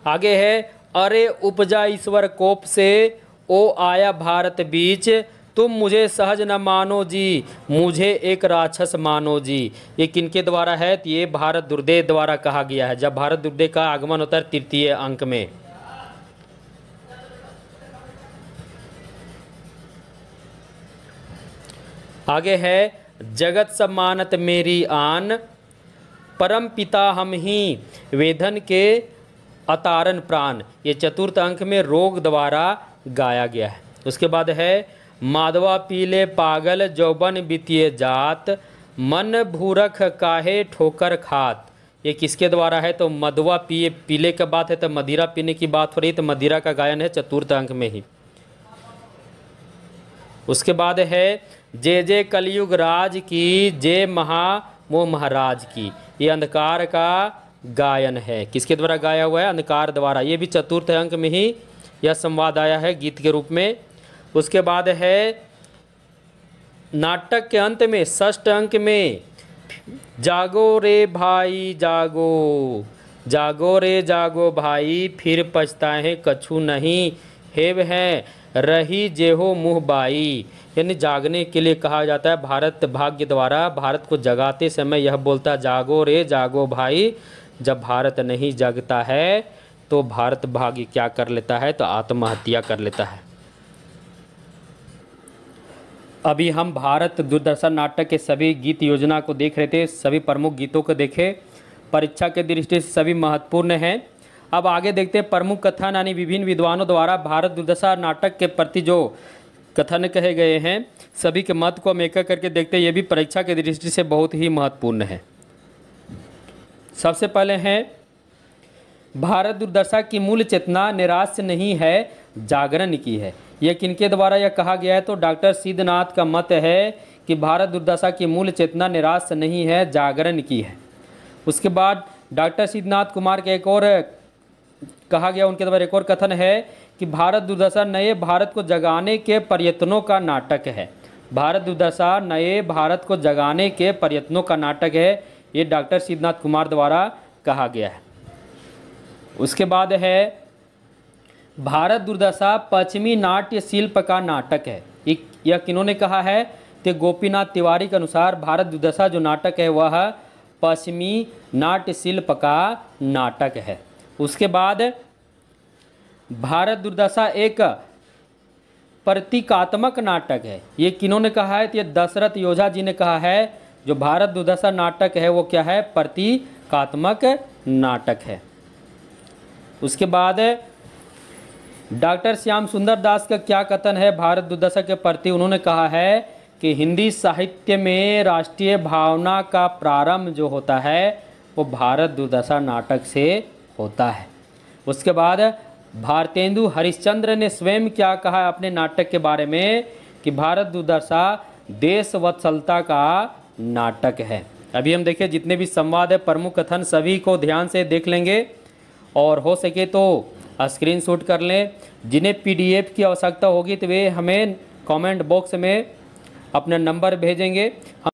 आगे है, अरे उपजा ईश्वर कोप से, ओ आया भारत बीच, तुम मुझे सहज न मानो जी, मुझे एक राक्षस मानो जी। ये किनके द्वारा है, तो ये भारत दुर्देव द्वारा कहा गया है, जब भारत दुर्देव का आगमन होता है तृतीय अंक में। आगे है, जगत सब मानत मेरी आन, परम पिता हम ही वेदन के अतारन प्राण, ये चतुर्थ अंक में रोग द्वारा गाया गया है। उसके बाद है माधवा पीले पागल जौबन बितिये जात, मन भूरख काहे ठोकर खात, ये किसके द्वारा है? तो मधुआ पिए, पीले की बात है तो मदिरा पीने की बात हो रही, तो मदिरा का गायन है चतुर्थ अंक में ही। उसके बाद है जय जय कलयुग राज की, जय मोह महाराज की, ये अंधकार का गायन है। किसके द्वारा गाया हुआ है? अंधकार द्वारा। ये भी चतुर्थ अंक में ही यह संवाद आया है गीत के रूप में। उसके बाद है नाटक के अंत में षष्ठ अंक में जागो रे भाई जागो, जागो रे जागो भाई, फिर पछताए कछु नहीं, हेव हैं रही जेहो मुँह बाई, यानी जागने के लिए कहा जाता है। भारत भाग्य द्वारा भारत को जगाते समय यह बोलता है जागो रे जागो भाई। जब भारत नहीं जगता है तो भारत भाग्य क्या कर लेता है? तो आत्महत्या कर लेता है। अभी हम भारत दूरदर्शन नाटक के सभी गीत योजना को देख रहे थे, सभी प्रमुख गीतों को देखे, परीक्षा के दृष्टि से सभी महत्वपूर्ण हैं। अब आगे देखते हैं प्रमुख कथन, यानी विभिन्न विद्वानों द्वारा भारत दूरदर्शन नाटक के प्रति जो कथन कहे गए हैं, सभी के मत को हम एक एक करके देखते हैं। ये भी परीक्षा की दृष्टि से बहुत ही महत्वपूर्ण है। सबसे पहले है भारत दुर्दशा की मूल चेतना निराश नहीं है, जागरण की है। यह किनके द्वारा यह कहा गया है? तो डॉक्टर सिद्धनाथ का मत है कि भारत दुर्दशा की मूल चेतना निराश नहीं है, जागरण की है। उसके बाद डॉक्टर सिद्धनाथ कुमार के एक और कहा गया, उनके द्वारा एक और कथन है कि भारत दुर्दशा नए भारत को जगाने के प्रयत्नों का नाटक है। भारत दुर्दशा नए भारत को जगाने के प्रयत्नों का नाटक है, ये डॉक्टर सिद्धनाथ कुमार द्वारा कहा गया है। उसके बाद है भारत दुर्दशा पश्चिमी नाट्य शिल्प का नाटक है। यह किन्होंने कहा है? तो गोपीनाथ तिवारी के अनुसार भारत दुर्दशा जो नाटक है वह पश्चिमी नाट्य शिल्प का नाटक है। उसके बाद भारत दुर्दशा एक प्रतीकात्मक नाटक है। ये किन्होंने कहा है? तो ये दशरथ योझा जी ने कहा है जो भारत दुर्दशा नाटक है वो क्या है? प्रतीकात्मक नाटक है। उसके बाद डॉक्टर श्याम सुंदर दास का क्या कथन है भारत दुर्दशा के प्रति? उन्होंने कहा है कि हिंदी साहित्य में राष्ट्रीय भावना का प्रारंभ जो होता है वो भारत दुर्दशा नाटक से होता है। उसके बाद भारतेंदु हरिश्चंद्र ने स्वयं क्या कहा अपने नाटक के बारे में? कि भारत दुर्दशा देश वत्सलता का नाटक है। अभी हम देखिए जितने भी संवाद है, प्रमुख कथन, सभी को ध्यान से देख लेंगे और हो सके तो स्क्रीनशॉट कर लें। जिन्हें पीडीएफ की आवश्यकता होगी तो वे हमें कमेंट बॉक्स में अपना नंबर भेजेंगे।